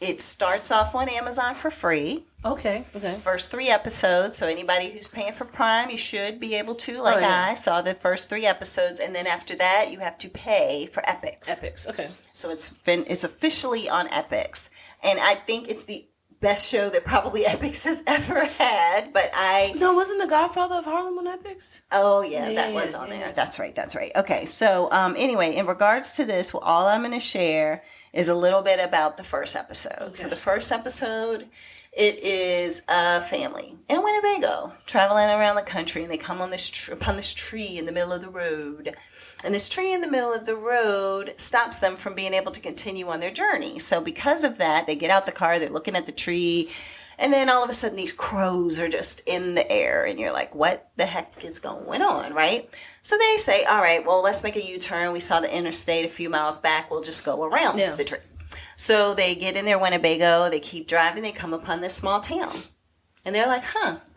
Speaker 1: it starts off on Amazon for free.
Speaker 2: Okay.
Speaker 1: First 3 episodes. So anybody who's paying for Prime, you should be able to. I saw the first 3 episodes, and then after that, you have to pay for Epix.
Speaker 2: Okay.
Speaker 1: So it's officially on Epix, and I think it's the best show that probably Epix has ever had. But
Speaker 2: wasn't The Godfather of Harlem on Epix?
Speaker 1: Oh yeah, that was on there. That's right. Okay. So anyway, in regards to this, all I'm going to share is a little bit about the first episode. Okay. So the first episode, it is a family in Winnebago traveling around the country, and they come on upon this tree in the middle of the road. And this tree in the middle of the road stops them from being able to continue on their journey. So because of that, they get out the car, they're looking at the tree, and then all of a sudden these crows are just in the air, and you're like, what the heck is going on, right? So they say, all right, well, let's make a U-turn. We saw the interstate a few miles back. We'll just go around the tree. So they get in their Winnebago, they keep driving, they come upon this small town. And they're like,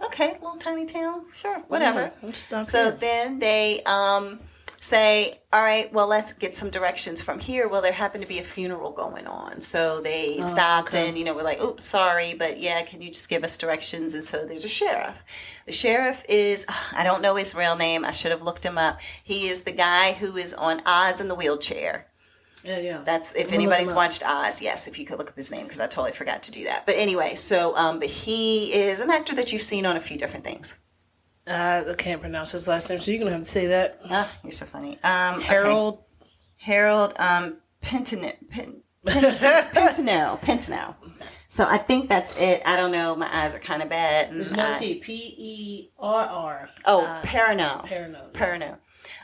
Speaker 1: okay, little tiny town, sure, whatever. Yeah, so then they say, all right, well, let's get some directions from here. Well, there happened to be a funeral going on. So they stopped and, we're like, oops, sorry, but yeah, can you just give us directions? And so there's a sheriff. The sheriff is, I don't know his real name. I should have looked him up. He is the guy who is on Oz in the wheelchair.
Speaker 2: Yeah.
Speaker 1: That's, if anybody's watched Oz, yes, if you could look up his name, because I totally forgot to do that. But anyway, so, but he is an actor that you've seen on a few different things.
Speaker 2: I can't pronounce his last name, so you're going to have to say that.
Speaker 1: You're so funny.
Speaker 2: Harold.
Speaker 1: Okay. Harold Pentano. So I think that's it. I don't know. My eyes are kind of bad.
Speaker 2: There's no T. Perr.
Speaker 1: Oh, Perno.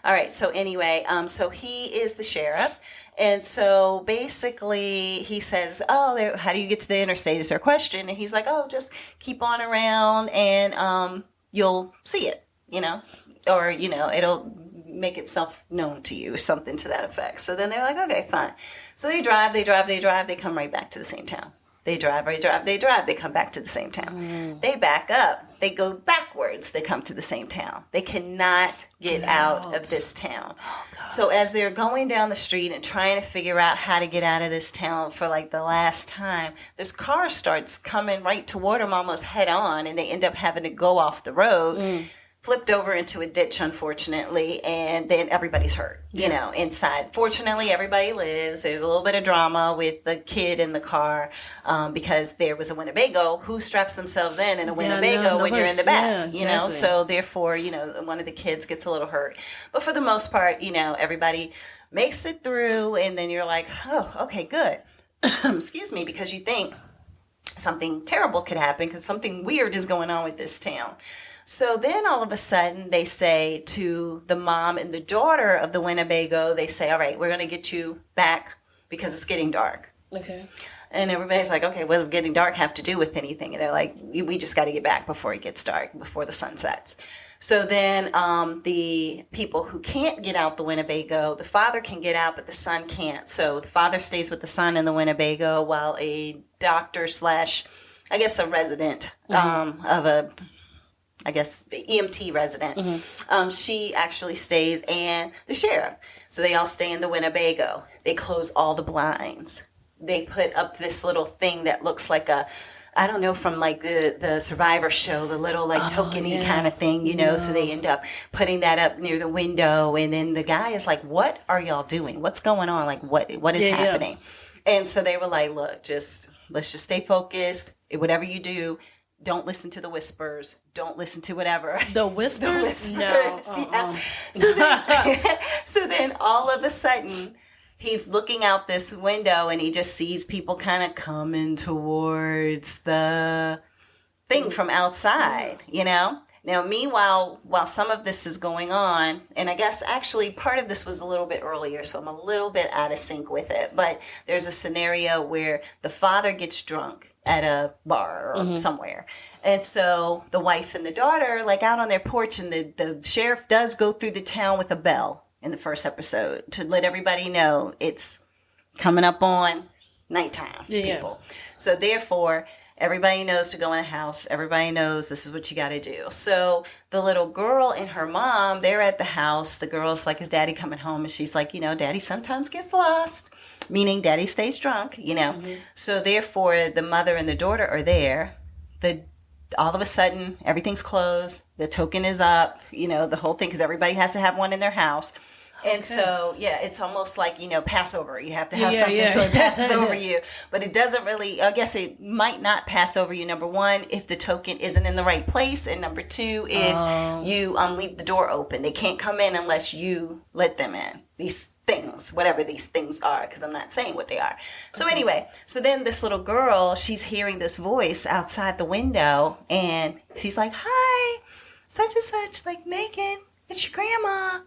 Speaker 1: All right. So anyway, so he is the sheriff. And so basically he says, how do you get to the interstate? Is there a question? And he's like, just keep on around and you'll see it, or, it'll make itself known to you or something to that effect. So then they're like, okay, fine. So they drive, they come right back to the same town. They drive, they come back to the same town. They back up, they go backwards, they come to the same town. They cannot get out of this town. So as they're going down the street and trying to figure out how to get out of this town for like the last time, this car starts coming right toward them almost head on, and they end up having to go off the road. Flipped over into a ditch, unfortunately, and then everybody's hurt, inside. Fortunately, everybody lives. There's a little bit of drama with the kid in the car because there was a Winnebago. Who straps themselves in a Winnebago when you're in the back,
Speaker 2: exactly.
Speaker 1: So therefore, one of the kids gets a little hurt. But for the most part, everybody makes it through, and then you're like, oh, okay, good. Excuse me, because you think something terrible could happen because something weird is going on with this town. So then all of a sudden they say to the mom and the daughter of the Winnebago, they say, all right, we're going to get you back because it's getting dark.
Speaker 2: Okay.
Speaker 1: And everybody's like, okay, what does getting dark have to do with anything? And they're like, we just got to get back before it gets dark, before the sun sets. So then the people who can't get out the Winnebago, the father can get out, but the son can't. So the father stays with the son in the Winnebago while a doctor / I guess a resident of a... EMT resident. She actually stays, and the sheriff. So they all stay in the Winnebago. They close all the blinds. They put up this little thing that looks like I don't know, from like the Survivor show, the little like tokeny kind of thing, so they end up putting that up near the window. And then the guy is like, what are y'all doing? What's going on? Like, what is happening? Yeah. And so they were like, look, let's just stay focused. Whatever you do, don't listen to the whispers. Don't listen to whatever.
Speaker 2: The whispers? No.
Speaker 1: Yeah. So then all of a sudden, he's looking out this window and he just sees people kind of coming towards the thing from outside, Now, meanwhile, while some of this is going on, and I guess actually part of this was a little bit earlier, so I'm a little bit out of sync with it, but there's a scenario where the father gets drunk at a bar or somewhere. And so the wife and the daughter, like out on their porch, and the sheriff does go through the town with a bell in the first episode to let everybody know it's coming up on nighttime, people. So therefore, everybody knows to go in the house. Everybody knows this is what you got to do. So the little girl and her mom, they're at the house. The girl's like, is daddy coming home? And she's like, daddy sometimes gets lost. Meaning daddy stays drunk, So therefore, the mother and the daughter are there. All of a sudden, everything's closed. The token is up, the whole thing, because everybody has to have one in their house. And so, yeah, it's almost like, Passover. You have to have something so it passes over you. But it doesn't really, I guess it might not pass over you, number one, if the token isn't in the right place. And number two, if you leave the door open. They can't come in unless you let them in. These things, whatever these things are, because I'm not saying what they are. So anyway, so then this little girl, she's hearing this voice outside the window. And she's like, hi, such and such, like, Megan, it's your grandma.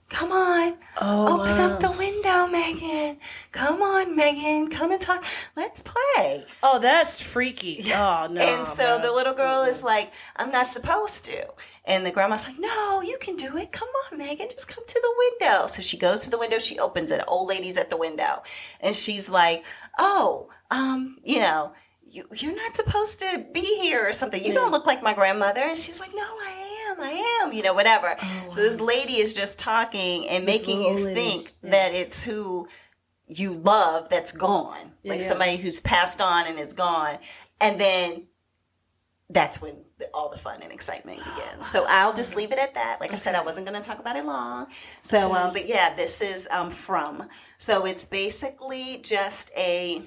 Speaker 1: Come on. Open up the window, Megan. Come on, Megan. Come and talk. Let's play.
Speaker 2: Oh, that's freaky. Oh, no.
Speaker 1: And so the little girl is like, I'm not supposed to. And the grandma's like, no, you can do it. Come on, Megan. Just come to the window. So she goes to the window. She opens it. Old lady's at the window. And she's like, you're not supposed to be here or something. You don't look like my grandmother. And she was like, no, I am, whatever. So this lady is just talking and making you think that it's who you love that's gone. Like somebody who's passed on and is gone. And then that's when all the fun and excitement begins. So I'll just leave it at that. Like I said, I wasn't going to talk about it long. So, but yeah, this is From. So it's basically just I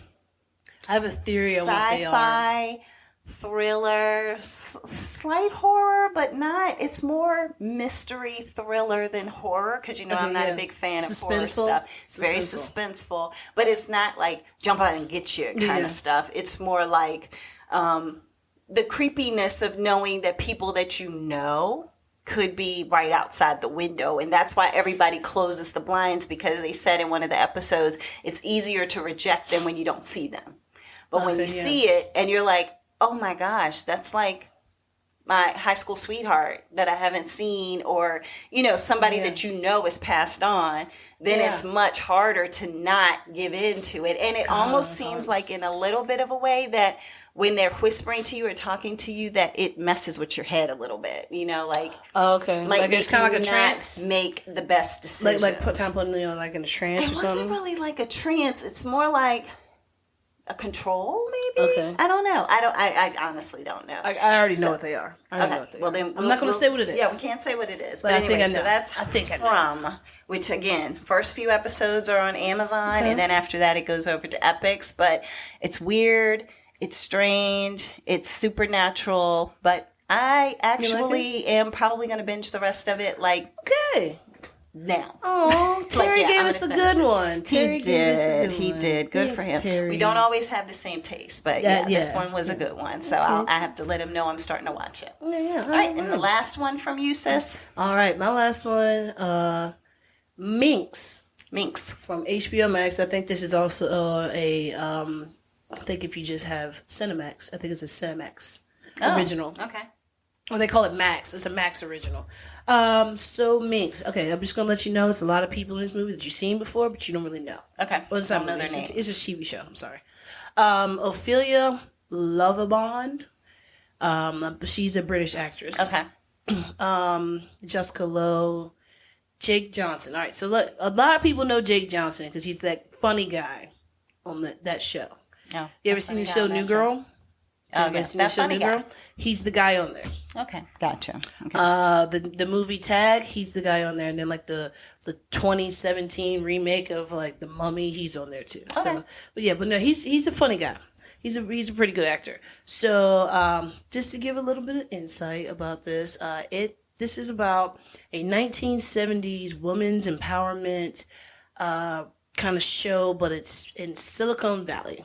Speaker 2: have a theory on what they are.
Speaker 1: Sci-fi, thriller, slight horror, but not. It's more mystery thriller than horror because I'm not a big fan of horror stuff. It's very suspenseful, but it's not like jump out and get you kind of stuff. It's more like the creepiness of knowing that people that you know could be right outside the window. And that's why everybody closes the blinds, because they said in one of the episodes, it's easier to reject them when you don't see them. But when you see it and you're like, oh my gosh, that's like my high school sweetheart that I haven't seen, or, somebody that is passed on, then it's much harder to not give in to it. And it almost seems like in a little bit of a way that when they're whispering to you or talking to you, that it messes with your head a little bit, like.
Speaker 2: Oh, okay. Like it's kind of like a trance.
Speaker 1: Make the best decisions.
Speaker 2: Like putting like in a trance or something?
Speaker 1: It wasn't really like a trance. It's more like a control, maybe? Okay. I don't know. I honestly don't know.
Speaker 2: I already know what they are. Well, then I'm not going to say what it is.
Speaker 1: Yeah, we can't say what it is. But anyway, I know. So that's From, which again, first few episodes are on Amazon, and then after that it goes over to Epix. But it's weird, it's strange, it's supernatural, but I actually am probably going to binge the rest of it now.
Speaker 2: Oh, Terry gave us a good one.
Speaker 1: He did. Good for him. Terry. We don't always have the same taste, but this one was a good one. So I have to let him know I'm starting to watch it.
Speaker 2: Yeah.
Speaker 1: All right, and the last one from you, sis.
Speaker 2: All right, my last one, Minx. From HBO Max. I think this is also I think if you just have Cinemax, I think it's a Cinemax original.
Speaker 1: Okay.
Speaker 2: Or they call it Max. It's a Max original. So Minx. Okay, I'm just gonna let you know it's a lot of people in this movie that you've seen before, but you don't really know. Okay. Well, it's not a movie. It's a TV show. I'm sorry. Ophelia Lovibond. She's a British actress.
Speaker 1: Okay.
Speaker 2: Jessica Lowe. Jake Johnson. All right. So look, a lot of people know Jake Johnson because he's that funny guy on that show.
Speaker 1: Oh,
Speaker 2: you ever seen the show New Girl?
Speaker 1: That funny guy.
Speaker 2: He's the guy on there.
Speaker 1: Okay, gotcha. Okay.
Speaker 2: The movie Tag, he's the guy on there, and then like the 2017 remake of like The Mummy, he's on there too. Okay. So, but no, he's a funny guy. He's a pretty good actor. So just to give a little bit of insight about this, this is about a 1970s women's empowerment kind of show, but it's in Silicon Valley.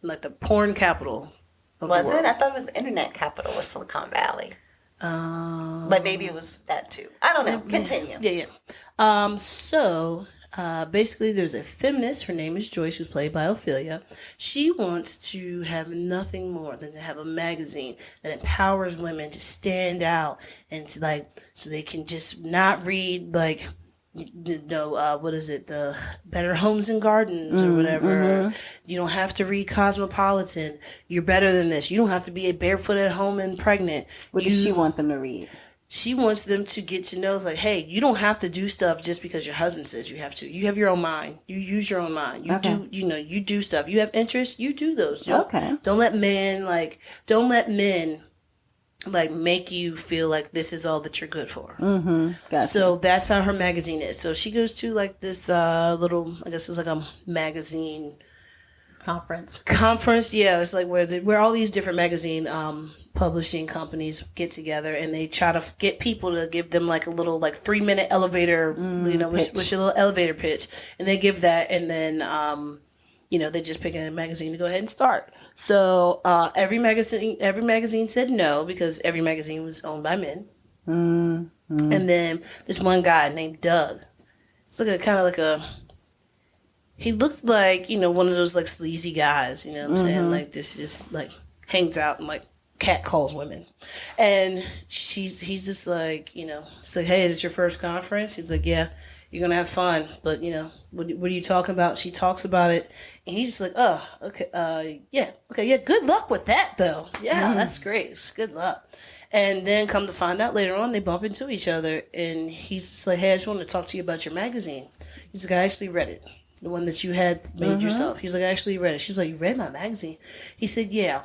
Speaker 2: Like the porn capital of the world.
Speaker 1: Was it? I thought it was the internet capital was Silicon Valley. But maybe it was that too. I don't know. Continue.
Speaker 2: Yeah. So basically there's a feminist, her name is Joyce, who's played by Ophelia. She wants to have nothing more than to have a magazine that empowers women to stand out and to so they can just not read what is it? The Better Homes and Gardens or whatever. Mm-hmm. You don't have to read Cosmopolitan. You're better than this. You don't have to be barefoot at home and pregnant.
Speaker 1: What does she want them to read?
Speaker 2: She wants them to get to know, hey, you don't have to do stuff just because your husband says you have to. You have your own mind. You use your own mind. You do, you do stuff. You have interests. You do those. Don't let men like make you feel like this is all that you're good for.
Speaker 1: Gotcha.
Speaker 2: So that's how her magazine is. So she goes to like this little, I guess it's like a magazine conference. Yeah, it's like where all these different magazine publishing companies get together, and they try to get people to give them like a little like 3-minute elevator, with your little elevator pitch, and they give that, and then they just pick a magazine to go ahead and start. So every magazine said no, because every magazine was owned by men. And then this one guy named Doug. It's like he looked like, one of those like sleazy guys, you know what I'm saying? Like this just like hangs out and like cat calls women. And he's just like, it's like, hey, is it your first conference? He's like, yeah, you're going to have fun. But, what are you talking about? She talks about it. And he's just like, oh, okay, yeah, good luck with that, though. Yeah, that's great. It's good luck. And then come to find out later on, they bump into each other. And he's just like, hey, I just wanted to talk to you about your magazine. He's like, I actually read it. The one that you had made yourself. He's like, I actually read it. She was like, you read my magazine? He said, yeah.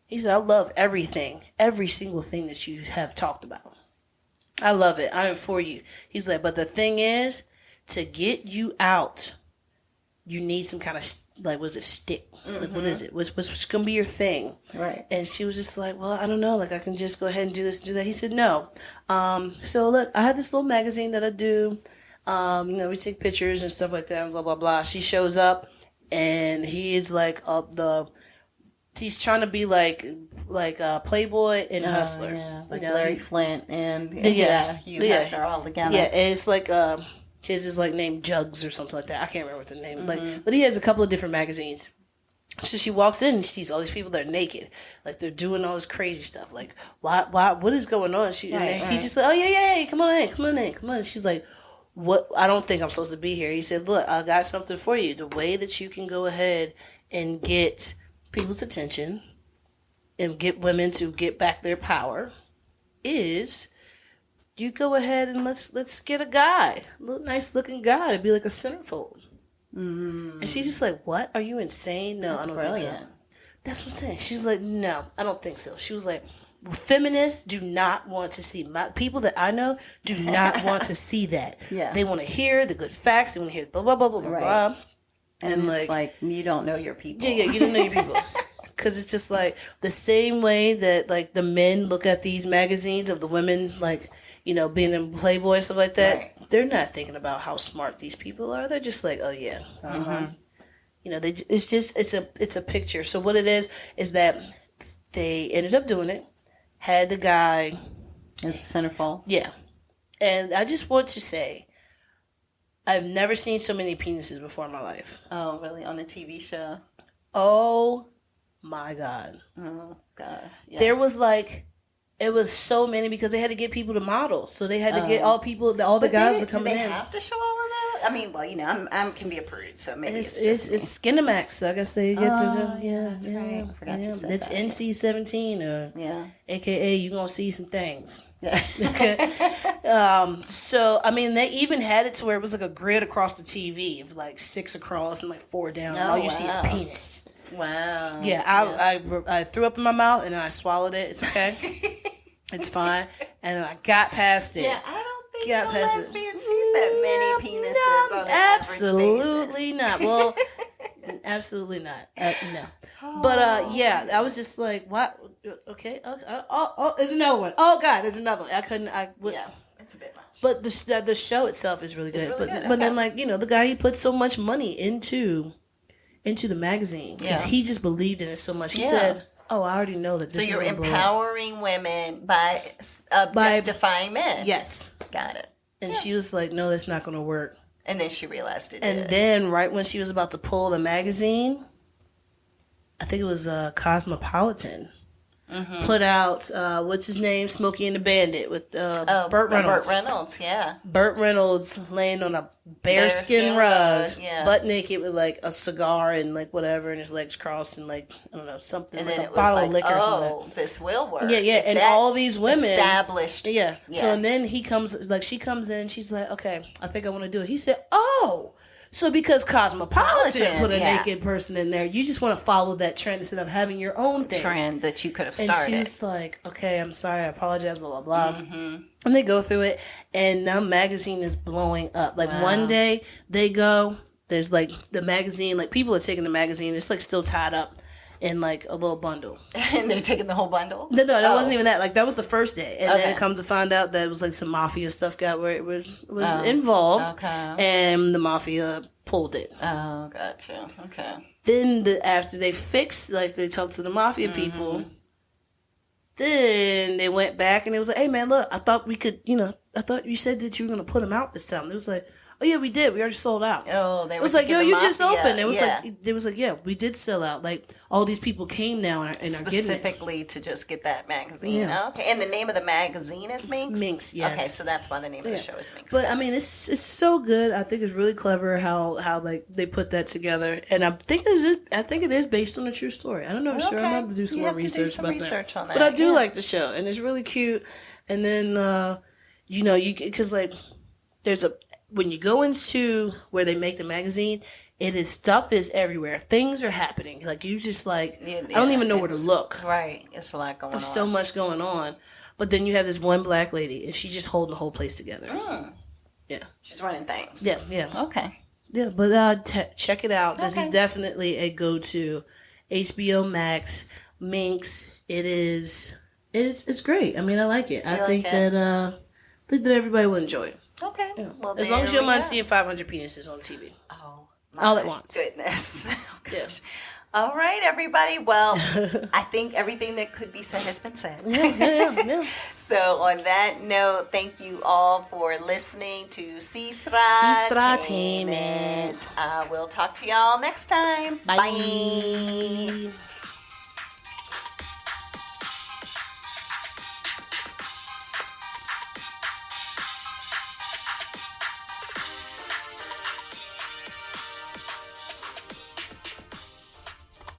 Speaker 2: He said, I love everything. Every single thing that you have talked about. I love it. I am for you. He's like, but the thing is, to get you out, you need some kind of, like, was it stick? Like, what is it? What's going to be your thing?
Speaker 1: Right.
Speaker 2: And she was just like, well, I don't know. Like, I can just go ahead and do this and do that. He said, no. So, look, I have this little magazine that I do. We take pictures and stuff like that, and blah, blah, blah. She shows up, and he is like he's trying to be like Playboy and Hustler.
Speaker 1: Yeah, like Larry Flint and Hugh Hefner all together.
Speaker 2: Yeah, and it's like his is like named Jugs or something like that. I can't remember what the name. Like, but he has a couple of different magazines. So she walks in and she sees all these people that are naked, like they're doing all this crazy stuff. Like, why? What is going on? He's just like, oh yeah, come on in. And she's like, what? I don't think I'm supposed to be here. He said, look, I got something for you. The way that you can go ahead and get people's attention and get women to get back their power is you go ahead and let's get a guy, a little nice looking guy to be like a centerfold. And she's just like, what? Are you insane? No, I don't think so. That's what I'm saying. She was like, no, I don't think so. She was like, feminists do not want to see, my people that I know do not want to see that.
Speaker 1: Yeah.
Speaker 2: They want to hear the good facts. They want to hear blah, blah, blah, blah, blah, blah.
Speaker 1: And it's like, you don't know your people.
Speaker 2: Yeah, you don't know your people. Because it's just like the same way that like the men look at these magazines of the women, like, being in Playboy and stuff like that. Right. They're not thinking about how smart these people are. They're just like, oh yeah, it's a picture. So what it is that they ended up doing it. Had the guy
Speaker 1: as a centerfold.
Speaker 2: Yeah, and I just want to say, I've never seen so many penises before in my life.
Speaker 1: Oh, really? On a TV show?
Speaker 2: Oh, my God.
Speaker 1: Oh, gosh. Yeah.
Speaker 2: There was it was so many because they had to get people to model. So they had to get all the guys were coming in.
Speaker 1: Do they have to show all of that? I mean, well, I can be a prude, so maybe it's
Speaker 2: Skinemax. So I guess they get to do. Yeah,
Speaker 1: that's right. I forgot you said
Speaker 2: it's
Speaker 1: that.
Speaker 2: NC-17 or AKA you're going to see some things.
Speaker 1: Yeah.
Speaker 2: So, I mean, they even had it to where it was like a grid across the TV of like 6 across and like 4 down. And all you see is penis.
Speaker 1: Wow.
Speaker 2: Yeah, I threw up in my mouth and then I swallowed it. It's okay. It's fine. And then I got past it.
Speaker 1: Yeah, I don't think the lesbian sees that many penises on an
Speaker 2: absolutely
Speaker 1: average basis.
Speaker 2: Not. Well, absolutely not. No. But yeah, I was just like, what? Okay. There's another one. Oh God, there's another one.
Speaker 1: Yeah, it's a bit much.
Speaker 2: But the show itself is really good.
Speaker 1: It's really good.
Speaker 2: But then the guy, he put so much money into the magazine because he just believed in it so much. He said, "Oh, I already know that this is."
Speaker 1: So you're empowering women by objectifying men.
Speaker 2: Yes,
Speaker 1: got it.
Speaker 2: And she was like, "No, that's not going to work."
Speaker 1: And then she realized it.
Speaker 2: And then, right when she was about to pull the magazine, I think it was Cosmopolitan. Put out what's his name, Smokey and the Bandit with Burt Reynolds.
Speaker 1: Burt Reynolds, yeah.
Speaker 2: Burt Reynolds laying on a bearskin rug, butt naked with like a cigar and like whatever, and his legs crossed and like I don't know something
Speaker 1: and
Speaker 2: like
Speaker 1: then
Speaker 2: a bottle of liquor.
Speaker 1: Oh, this will work.
Speaker 2: Yeah, and all these women
Speaker 1: established.
Speaker 2: Yeah. So and then she comes in, she's like, okay, I think I want to do it. He said, oh. So because Cosmopolitan put a
Speaker 1: yeah.
Speaker 2: naked person in there, you just want to follow that trend instead of having your own thing.
Speaker 1: Trend that you could have
Speaker 2: And
Speaker 1: started.
Speaker 2: she's like, okay, I'm sorry, I apologize, blah, blah, blah. And they go through it, and now magazine is blowing up. Like, one day, they go, there's, like, the magazine, like, people are taking the magazine, it's, like, still tied up in, like, a little bundle.
Speaker 1: And they're taking the whole bundle?
Speaker 2: No, that wasn't even that. Like, that was the first day. And then it comes to find out that it was, like, some mafia stuff where it was involved.
Speaker 1: Okay.
Speaker 2: And the mafia pulled it.
Speaker 1: Oh, gotcha. Okay.
Speaker 2: Then, after they fixed, like, they talked to the mafia people... Then they went back and it was like, hey man, look, I thought we could, I thought you said that you were going to put them out this time. It was like, oh yeah, we did. We already sold out.
Speaker 1: Oh, they were.
Speaker 2: It was like, yo, you just opened. It was
Speaker 1: yeah.
Speaker 2: like, yeah, we did sell out. Like all these people came now and are getting it.
Speaker 1: Specifically to just get that magazine. Yeah. Okay. And the name of the magazine is Minx?
Speaker 2: Minx, yes.
Speaker 1: Okay, so that's why the name of the show is Minx.
Speaker 2: But I mean, it's so good. I think it's really clever how like they put that together. And I think it is based on a true story. I don't know for sure. I'm going to have to do some more research about that.
Speaker 1: On that.
Speaker 2: But I do like the show and it's really cute. And then because like when you go into where they make the magazine, stuff is everywhere. Things are happening. Like you just like I don't even know where to look.
Speaker 1: Right. It's a lot going on.
Speaker 2: There's so much going on. But then you have this one black lady and she's just holding the whole place together. Yeah.
Speaker 1: She's running things.
Speaker 2: Yeah.
Speaker 1: Okay.
Speaker 2: Yeah, but check it out. This is definitely a go-to. HBO Max, Minx. It's great. I mean, I like it. I think that everybody will enjoy it.
Speaker 1: Okay.
Speaker 2: Yeah.
Speaker 1: Well,
Speaker 2: as long as you don't mind seeing 500 penises on TV.
Speaker 1: Oh,
Speaker 2: all at once.
Speaker 1: Goodness. Oh, gosh. All right, everybody. Well, I think everything that could be said has been said.
Speaker 2: Yeah.
Speaker 1: So, on that note, thank you all for listening to Sestra-Tainment. We'll talk to y'all next time.
Speaker 2: Bye.